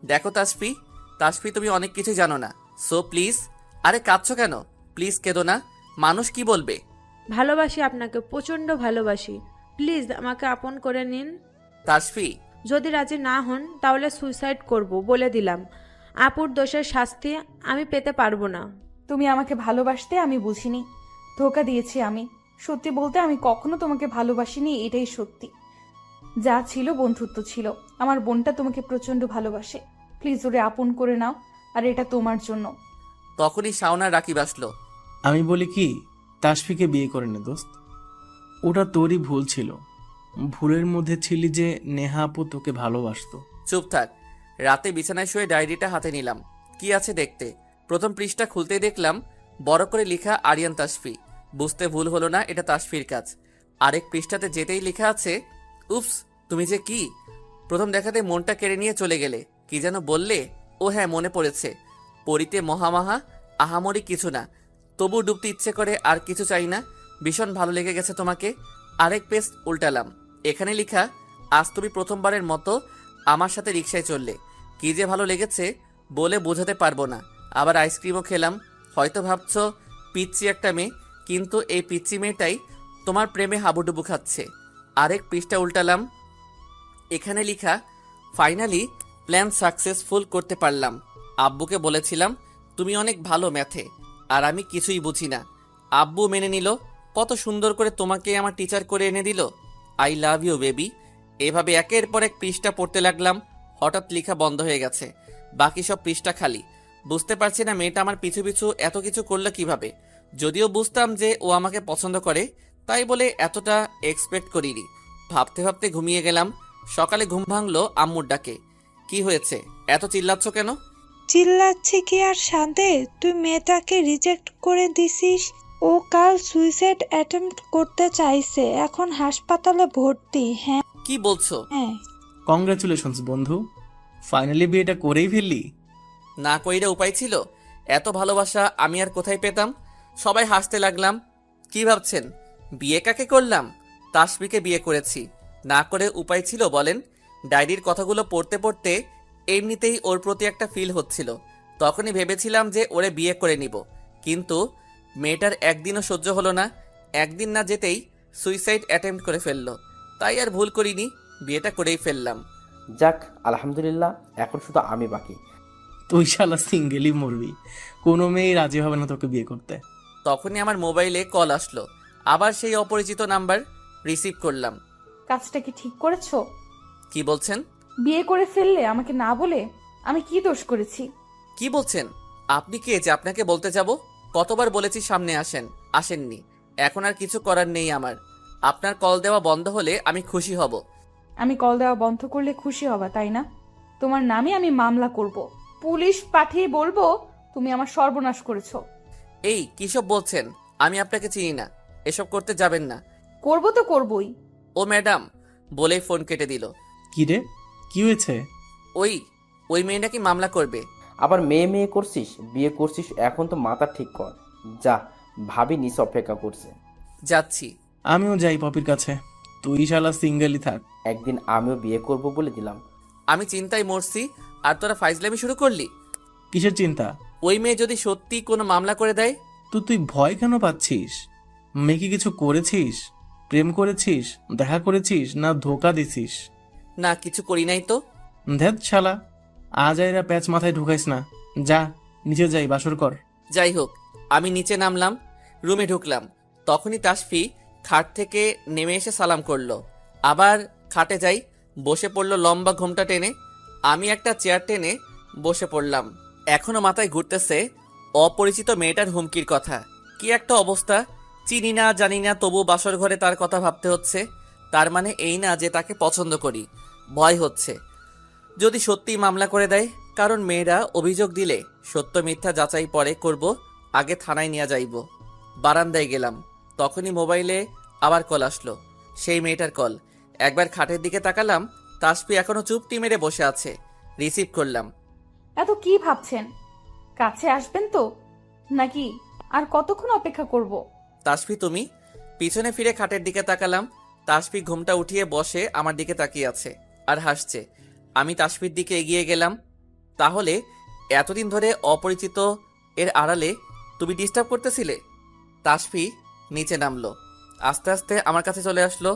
দেখো তাসফি, তাসফি তুমি অনেক কিছু জানো না, সো প্লিজ। আরে কাঁদছো কেন? প্লিজ কেঁদো না, মানুষ কি বলবে? ভালোবাসি আপনাকে, প্রচণ্ড ভালোবাসি, প্লিজ আমাকে আপন করে নিন। তাসফি, যদি রাজি না হন তাহলে সুইসাইড করব, বলে দিলাম। আপুর দোষের শাস্তি আমি পেতে পারবো না। তুমি আমাকে ভালোবাসতে আমি বুঝিনি, ধোকা দিয়েছি আমি। সত্যি বলতে আমি কখনো তোমাকে ভালোবাসিনি, এটাই সত্যি। যা ছিল বন্ধুত্ব ছিল। আমার বোনটা তোমাকে প্রচন্ড ভালোবাসে, প্লিজ ওরে আপন করে নাও, আর এটা তোমার জন্য। তখনই শাওনা রাকিব আসলো। আমি বলি কি, তাসফিকে বিয়ে করে নে দোস্ত, ওটা তোরই ভুল ছিল। ভুলের মধ্যে ছিলি যে নেহা আপু তোকে ভালোবাসতো। চুপ থাক। রাতে বিছানায় শুয়ে ডায়েরিটা হাতে নিলাম, কি আছে দেখতে। প্রথম পৃষ্ঠা খুলতেই দেখলাম বড় করে লেখা আরিয়ান তাসফি। বুঝতে ভুল হলো না, এটা তাসফির কাজ। আরেক পৃষ্ঠাতে যেতেই লেখা আছে, উপস, তুমি যে কি। প্রথম দেখাতে মনটা কেড়ে নিয়ে চলে গেলে। কি যেন বললে? ও হ্যাঁ, মনে পড়েছে। পড়িতে মহামাহা, আহামরি কিছু না, তবু ডুবতে ইচ্ছে করে, আর কিছু চাই না। ভীষণ ভালো লেগে গেছে তোমাকে। আরেক পেজ উল্টালাম, এখানে লেখা, আজ তুমি প্রথমবারের মতো আমার সাথে রিকশায় চললে। কি যে ভালো লেগেছে বলে বোঝাতে পারবো না। আবার আইসক্রিমও খেলাম। হয়তো ভাবছো পিচ্চি একটা মেয়ে, কিন্তু এই পিচ্চি মেয়েটাই তোমার প্রেমে হাবুডুবু খাচ্ছে। আরেক পৃষ্ঠা উল্টালাম, এখানে লেখা, ফাইনালি প্ল্যান সাকসেসফুল করতে পারলাম। আব্বুকে বলেছিলাম তুমি অনেক ভালো ম্যাথে, আর আমি কিছুই বুঝি না। আব্বু মেনে নিল। কত সুন্দর করে তোমাকে আমার টিচার করে এনে দিল। I love you baby. এভাবে একের পর এক পৃষ্ঠা পড়তে লাগলাম। হঠাৎ লেখা বন্ধ হয়ে গেছে, বাকি সব পৃষ্ঠা খালি। বুঝতে পারছি না মেয়েটা আমার পিছু পিছু এত কিছু করলো কিভাবে। যদিও বুঝতাম যে ও আমাকে পছন্দ করে, তাই বলে এতটা এক্সপেক্ট করিনি। ভাবতে ভাবতে ঘুমিয়ে গেলাম। সকালে ঘুম ভাঙলো আম্মুর ডাকে। কি হয়েছে, এত চিল্লাচ্ছ কেন? চিল্লাচ্ছি কি আর সাধে, তুই মেয়েটাকে রিজেক্ট করে দিছিস। ও কাল সুইসাইড অ্যাটেম্প্ট করতে চাইছে, এখন হাসপাতালে ভর্তি। হ্যাঁ কি বলছো? হ্যাঁ। কংগ্রাচুলেশনস বন্ধু, ফাইনালি বিয়েটা করেই ফেললি। না কইরা উপায় ছিল? এত ভালোবাসা আমি আর কোথায় পেতাম? সবাই হাসতে লাগলাম। কি ভাবছেন বিয়ে কাকে করলাম? তাসফিকে বিয়ে করেছি। না করে উপায় ছিল বলেন? ডায়েরির কথাগুলো পড়তে পড়তে এমনিতেই ওর প্রতি একটা ফিল হচ্ছিল। তখনই ভেবেছিলাম যে ওরে বিয়ে করে নিব, কিন্তু মেয়েটার একদিনও সহ্য হলো না। একদিন না যেতেই সুইসাইড অ্যাটেম্প্ট করে ফেললো। তাই আর ভুল করিনি, বিয়েটা করেই ফেললাম। যাক আলহামদুলিল্লাহ, এখন শুধু আমি বাকি। তুই শালা সিঙ্গেলই মরবি, কোনো মেয়ে রাজি হবে না তোকে বিয়ে করতে। তখনই আমার মোবাইলে কল আসলো। আবার সেই অপরিচিত নাম্বার। রিসিভ করলাম। কাজটা কি ঠিক করেছো? কি বলছেন? বিয়ে করে ফেললে আমাকে না বলে? আমি কি দোষ করেছি? কি বলছেন আপনি? কে যে আপনাকে বলতে যাব? কতবার বলেছি সামনে আসেন, আসেননি। এখন আর কিছু করার নেই আমার। আপনার কল দেওয়া বন্ধ হলে আমি খুশি হব। আমি কল দেওয়া বন্ধ করলে খুশি হবা, তাই না? তোমার নামে আমি মামলা করব, পুলিশ পাঠিয়ে বলবো তুমি আমার সর্বনাশ করেছো। এই কিসব বলছেন? আমি আপনাকে চিনি না, এসব করতে যাবেন না। করবো তো করবই। ও ম্যাডাম বলেই ফোন কেটে দিল। কি রে, কি হয়েছে? ওই মেয়ে নাকি মামলা করবে। আবার মেয়ে মেয়ে করছিস, বিয়ে করছিস, এখন তো মাথা ঠিক কর। যা, ভাবি নিচে অপেক্ষা করছে। যাচ্ছি। আমিও যাই পপির কাছে, তুই শালা সিঙ্গেলই থাক। একদিন আমিও বিয়ে করব বলে দিলাম। আমি চিন্তায় মরছি, আর তোরা ফাইজলামি শুরু করলি। কিসের চিন্তা? ওই মেয়ে যদি সত্যি কোনো মামলা করে দেয়? তো তুই ভয় কেন পাচ্ছিস? মেয়ে কি কিছু করেছিস? প্রেম করেছিস, দেখা করেছিস, না ধোকা দিছিস? না, কিছু করি নাই তো। ধ্যাত শালা, আজ এরা প্যাচ মাথায় ঢুকাইস না। যা নিচে যাই, বাসর কর। যাই হোক, আমি নিচে নামলাম, রুমে ঢুকলাম। তখনই তাসফি খাট থেকে নেমে এসে সালাম করলো। আবার খাটে যাই, বসে পড়লো লম্বা ঘোমটা টেনে। আমি একটা চেয়ার টেনে বসে পড়লাম। এখনো মাথায় ঘুরতেছে অপরিচিত মেয়েটার হুমকির কথা। কি একটা অবস্থা! চিনি না জানি না, তবু বাসর ঘরে তার কথা ভাবতে হচ্ছে। তার মানে এই না যে তাকে পছন্দ করি। ভয় হচ্ছে যদি সত্যি মামলা করে দেয়, কারণ মেয়েরা অভিযোগ দিলে সত্য মিথ্যা যাচাই পরে করব, আগে থানায় নিয়ে যাইব। বারান্দায় গেলাম, তখনই মোবাইলে আবার কল আসলো। সেই মেয়েটার কল। একবার খাটের দিকে তাকালাম, তাসফি এখনো চুপটি মেরে বসে আছে। রিসিভ করলাম। এত কি ভাবছেন? কাছে আসবেন তো নাকি আর কতক্ষণ অপেক্ষা করব? তাসফি তুমি? পিছনে ফিরে খাটের দিকে তাকালাম। তাসফি ঘুমটা উঠিয়ে বসে আমার দিকে তাকিয়ে আছে আর হাসছে। আমি তাসফির দিকে এগিয়ে গেলাম। তাহলে এতদিন ধরে অপরিচিত এর আড়ালে তুমি ডিস্টার্ব করতেছিলে? তাসফি নিচে নামলো, আস্তে আস্তে আমার কাছে চলে আসলো।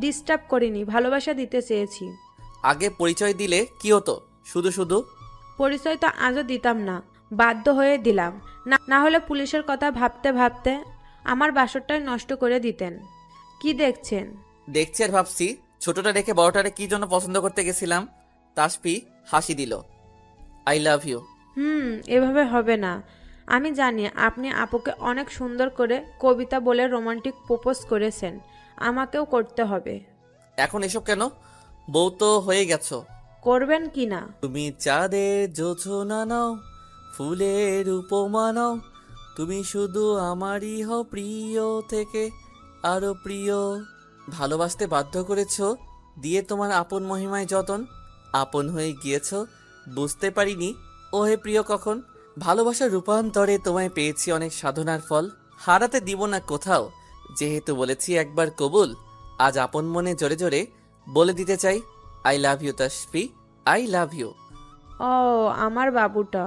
ডিস্টার্ব করিনি, ভালোবাসা দিতে চেয়েছি। আগে পরিচয় দিলে কি হতো? শুধু শুধু পরিচয় তো আজও দিতাম না, বাধ্য হয়ে দিলাম। না হলে পুলিশের কথা ভাবতে ভাবতে আমার বাসরটাই নষ্ট করে দিতেন। কি দেখছেন? দেখছি আর ভাবছি ছোটটা রেখে বড়টারে কি জন্য পছন্দ করতে গেছিলাম। তাসফি হাসি দিল। I love you. এভাবে হবে না। আমি জানি আপনি আপুকে অনেক সুন্দর করে কবিতা বলে রোমান্টিক প্রপোজ করেছেন, আমাকেও করতে হবে। এখন এসব কেন? বউ তো হয়ে গেছো। করবেন কি না? তুমি চাঁদের জোছনা নাও, ফুলের উপমা নাও, তুমি শুধু আমারই হও, প্রিয় থেকে আরো প্রিয়। ভালোবাসতে বাধ্য করেছো, দিয়ে তোমার আপন মহিমায় যতন। আপন হয়ে গিয়েছো, বুঝতে পারিনি ও হে প্রিয় কখন। ভালোবাসার রূপান্তরে তোমায় পেয়েছি অনেক সাধনার ফল। হারাতে দিব না কোথাও, যেহেতু বলেছি একবার কবুল। আজ আপন মনে জোরে জোরে বলে দিতে চাই, I love you Tasfi, I love you. ও আমার বাবুটা।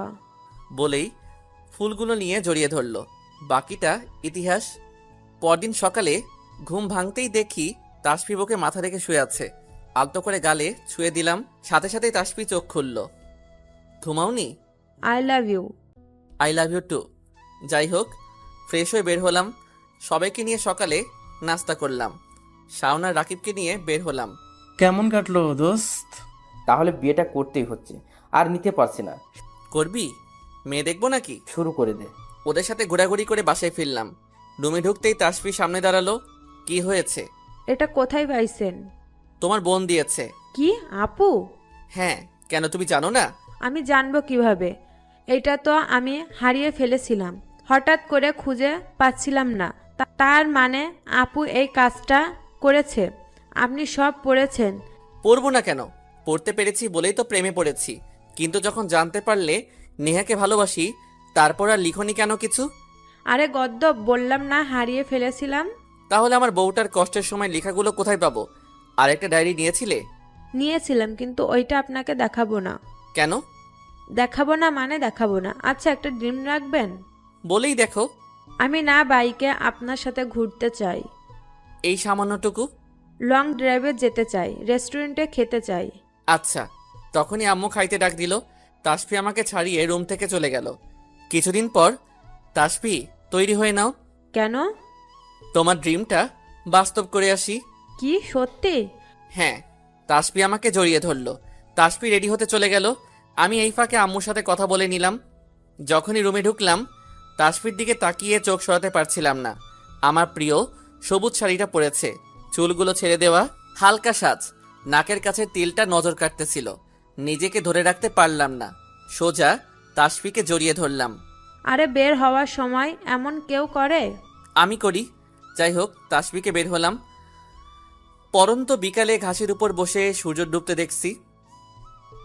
বলেই ফুলগুলো নিয়ে জড়িয়ে ধরল। বাকিটা ইতিহাস। পরদিন সকালে ঘুম ভাঙতেই দেখি তাসফি বুকে মাথা রেখে শুয়ে আছে। আলতো করে গালে ছুঁয়ে দিলাম, সাথে সাথেই তাসফি চোখ খুলল। ঘুমাওনি? I love you. I love you too. যাই হোক, ফ্রেশ হয়ে বের হলাম। সবাইকে নিয়ে সকালে নাস্তা করলাম। শাওন আর রাকিবকে নিয়ে বের হলাম। কেমন কাটলো দোস্ত? তাহলে বিয়েটা করতেই হচ্ছে, আর নিতে পারছি না। করবি? মেয়ে দেখবো নাকি? শুরু করে দে। ওদের সাথে ঘোরাঘুরি করে বাসায় ফিরলাম। রুমে ঢুকতেই তাসফি সামনে দাঁড়ালো। কি হয়েছে? এটা কোথায় পাইছেন? তোমার বোন দিয়েছে। কি, আপু? হ্যাঁ, কেন তুমি জানো না? আমি জানবো কিভাবে? এটা তো আমি হারিয়ে ফেলেছিলাম, হঠাৎ করে খুঁজে পাচ্ছিলাম না। তার মানে আপু এই কাজটা করেছে? আপনি সব পড়েছেন? পড়বো না কেন? পড়তে পেরেছি বলেই তো প্রেমে পড়েছি। কিন্তু যখন জানতে পারলে নেহাকে ভালোবাসি, তারপর আর লিখনি কেন কিছু? আরে গদ্য, বললাম না হারিয়ে ফেলেছিলাম। তাহলে আমার বউটার কষ্টের সময় লেখাগুলো কোথায় পাবো? আর একটা ডায়েরি নিয়েছিলে? নিয়েছিলাম, কিন্তু ওইটা আপনাকে দেখাবো না। কেন? দেখাবো না মানে দেখাবো না। আচ্ছা, একটা ড্রিম রাখবেন? বলেই দেখো। আমি না বাইকে আপনার সাথে ঘুরতে চাই, এই সামান্যটুকু? লং ড্রাইভে যেতে চাই, রেস্টুরেন্টে খেতে চাই। আচ্ছা। তখনই আম্মু খাইতে ডাক দিল। তাসফি আমাকে ছাড়িয়ে রুম থেকে চলে গেল। কিছুদিন পর, তাসফি তৈরি হয়ে নাও, কেন? তোমার ড্রিমটা বাস্তব করে আসি। কি, সত্যি? হ্যাঁ। তাসফি আমাকে জড়িয়ে ধরলো। তাসফি রেডি হতে চলে গেল। আমি এই ফাঁকে আম্মুর সাথে কথা বলে নিলাম। যখনই রুমে ঢুকলাম, তাসফির দিকে তাকিয়ে চোখ সরাতে পারছিলাম না। আমার প্রিয় সবুজ শাড়িটা পরেছে, চুলগুলো ছেড়ে দেওয়া, হালকা সাজ, নাকের কাছে তিলটা নজর কাটতেছিল। নিজেকে ধরে রাখতে পারলাম না, সোজা তাসফিকে জড়িয়ে ধরলাম। আরে বের হওয়ার সময় এমন কেউ করে? আমি করি। যাই হোক, তাসফিকে বের হলাম। পরন্ত বিকালে ঘাসের উপর বসে সূর্য ডুবতে দেখছি।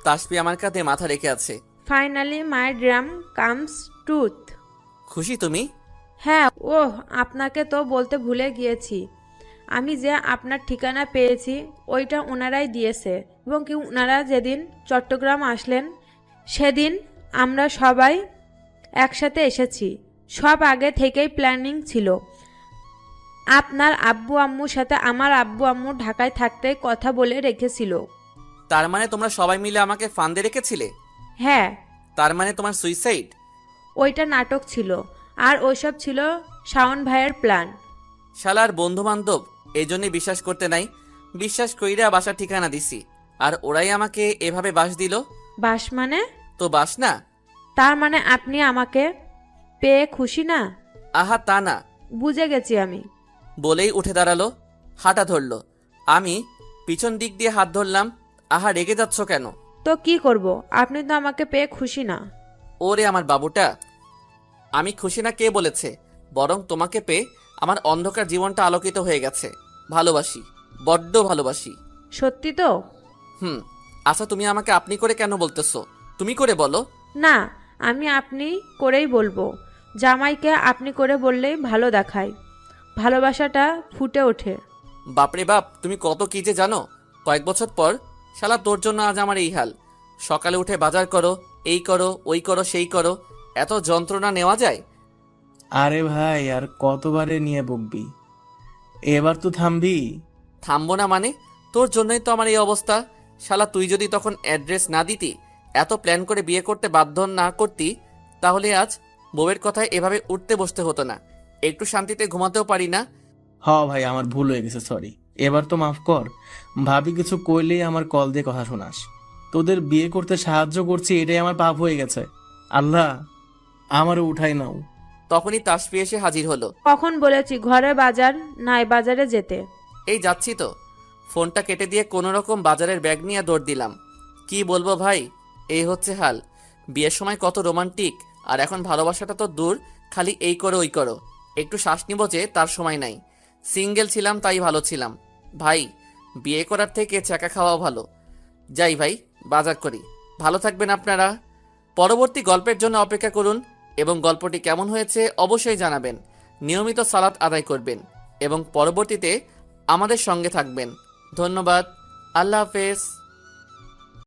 তাসফি আমার কাঁধে মাথা রেখে আছে। Finally my dream comes truth. খুশি তুমি? হ্যাঁ। ওহ, আপনাকে তো বলতে ভুলে গিয়েছি, আমি যে আপনার ঠিকানা পেয়েছি ওইটা ওনারাই দিয়েছে। এবং কি, ওনারা যেদিন চট্টগ্রাম আসলেন সেদিন আমরা সবাই একসাথে এসেছি। সব আগে থেকেই প্ল্যানিং ছিল। আপনার আব্বু আম্মুর সাথে আমার আব্বু আম্মু ঢাকায় থাকতে কথা বলে রেখেছিল। তার মানে তোমরা সবাই মিলে আমাকে ফান্দে রেখেছিলে? হ্যাঁ। তার মানে তোমার সুইসাইড? ওইটা নাটক ছিল, আর ওইসব ছিল শাওন ভাইয়ের প্ল্যান। শালার বন্ধু বান্ধব এই জন্যে বিশ্বাস করতে নাই। বিশ্বাস কইরা বাসার ঠিকানা দিছি, আর ওরাই আমাকে এভাবে বাস দিল। বাস মানে? তো বাস না? তার মানে আপনি আমাকে পেয়ে খুশি না? আহা তা না। বুঝে গেছি আমি। বলেই উঠে দাঁড়ালো, হাঁটা ধরলো। আমি পিছন দিক দিয়ে হাত ধরলাম। আহা, রেগে যাচ্ছ কেন? তো কি করব, আপনি তো আমাকে পেয়ে খুশি না। ওরে আমার বাবুটা, আমি খুশি না কে বলেছে? বরং তোমাকে পেয়ে আমার অন্ধকার জীবনটা আলোকিত হয়ে গেছে। ভালোবাসি, বড্ড ভালোবাসি। সত্যি তো? আচ্ছা, তুমি আমাকে আপনি করে কেন বলতেছো? তুমি করে বলো। না, আমি আপনি করেই বলবো। জামাইকে আপনি করে বললেই ভালো দেখায়, ভালোবাসাটা ফুটে ওঠে। বাপরে বাপ, তুমি কত কি যে জানো। কয়েক বছর পর শালা তোর জন্য আজ আমার এই হাল। সকালে উঠে বাজার করো, এই করো, ওই করো, সেই করো। এত যন্ত্রণা নেওয়া যায়? আরে ভাই, আর কতবারে নিয়ে বকবি? এবার তো থামবি। থামবো না মানে? তোর জন্যই তো আমার এই অবস্থা। শালা তুই যদি তখন অ্যাড্রেস না দিতি, এত প্ল্যান করে বিয়ে করতে বাধ্য না করতি, তাহলে আজ বউয়ের কথায় এভাবে উঠতে বসতে হতো না। একটু শান্তিতে ঘুমাতেও পারি না। হ ভাই, আমার ভুল হয়ে গেছে, সরি। এবার তো মাফ কর। ভাবি কিছু কইলেই আমার কল দিয়ে কথা শোনাস। তোদের বিয়ে করতে সাহায্য করছি, এটাই আমার পাপ হয়ে গেছে। আল্লাহ, আমারও উঠাই নাও। তখনই তাসফি এসে হাজির হলো। কখন বলেছি ঘরে বাজার নাই, বাজারে যেতে? এই যাচ্ছি তো। ফোনটা কেটে দিয়ে কোনো রকম বাজারের ব্যাগ নিয়ে দৌড় দিলাম। কি বলবো ভাই, এই হচ্ছে হাল। বিয়ের সময় কত রোমান্টিক, আর এখন ভালোবাসাটা তো দূর, খালি এই করো ওই করো। একটু শ্বাস নিব যে তার সময় নাই। সিঙ্গেল ছিলাম তাই ভালো ছিলাম। ভাই, বিয়ে করার থেকে চাকা খাওয়া ভালো। যাই ভাই, বাজার করি। ভালো থাকবেন আপনারা। পরবর্তী গল্পের জন্য অপেক্ষা করুন, এবং গল্পটি কেমন হয়েছে অবশ্যই জানাবেন। নিয়মিত সালাত আদায় করবেন এবং পরবর্তীতে আমাদের সঙ্গে থাকবেন। ধন্যবাদ। আল্লাহ হাফেজ।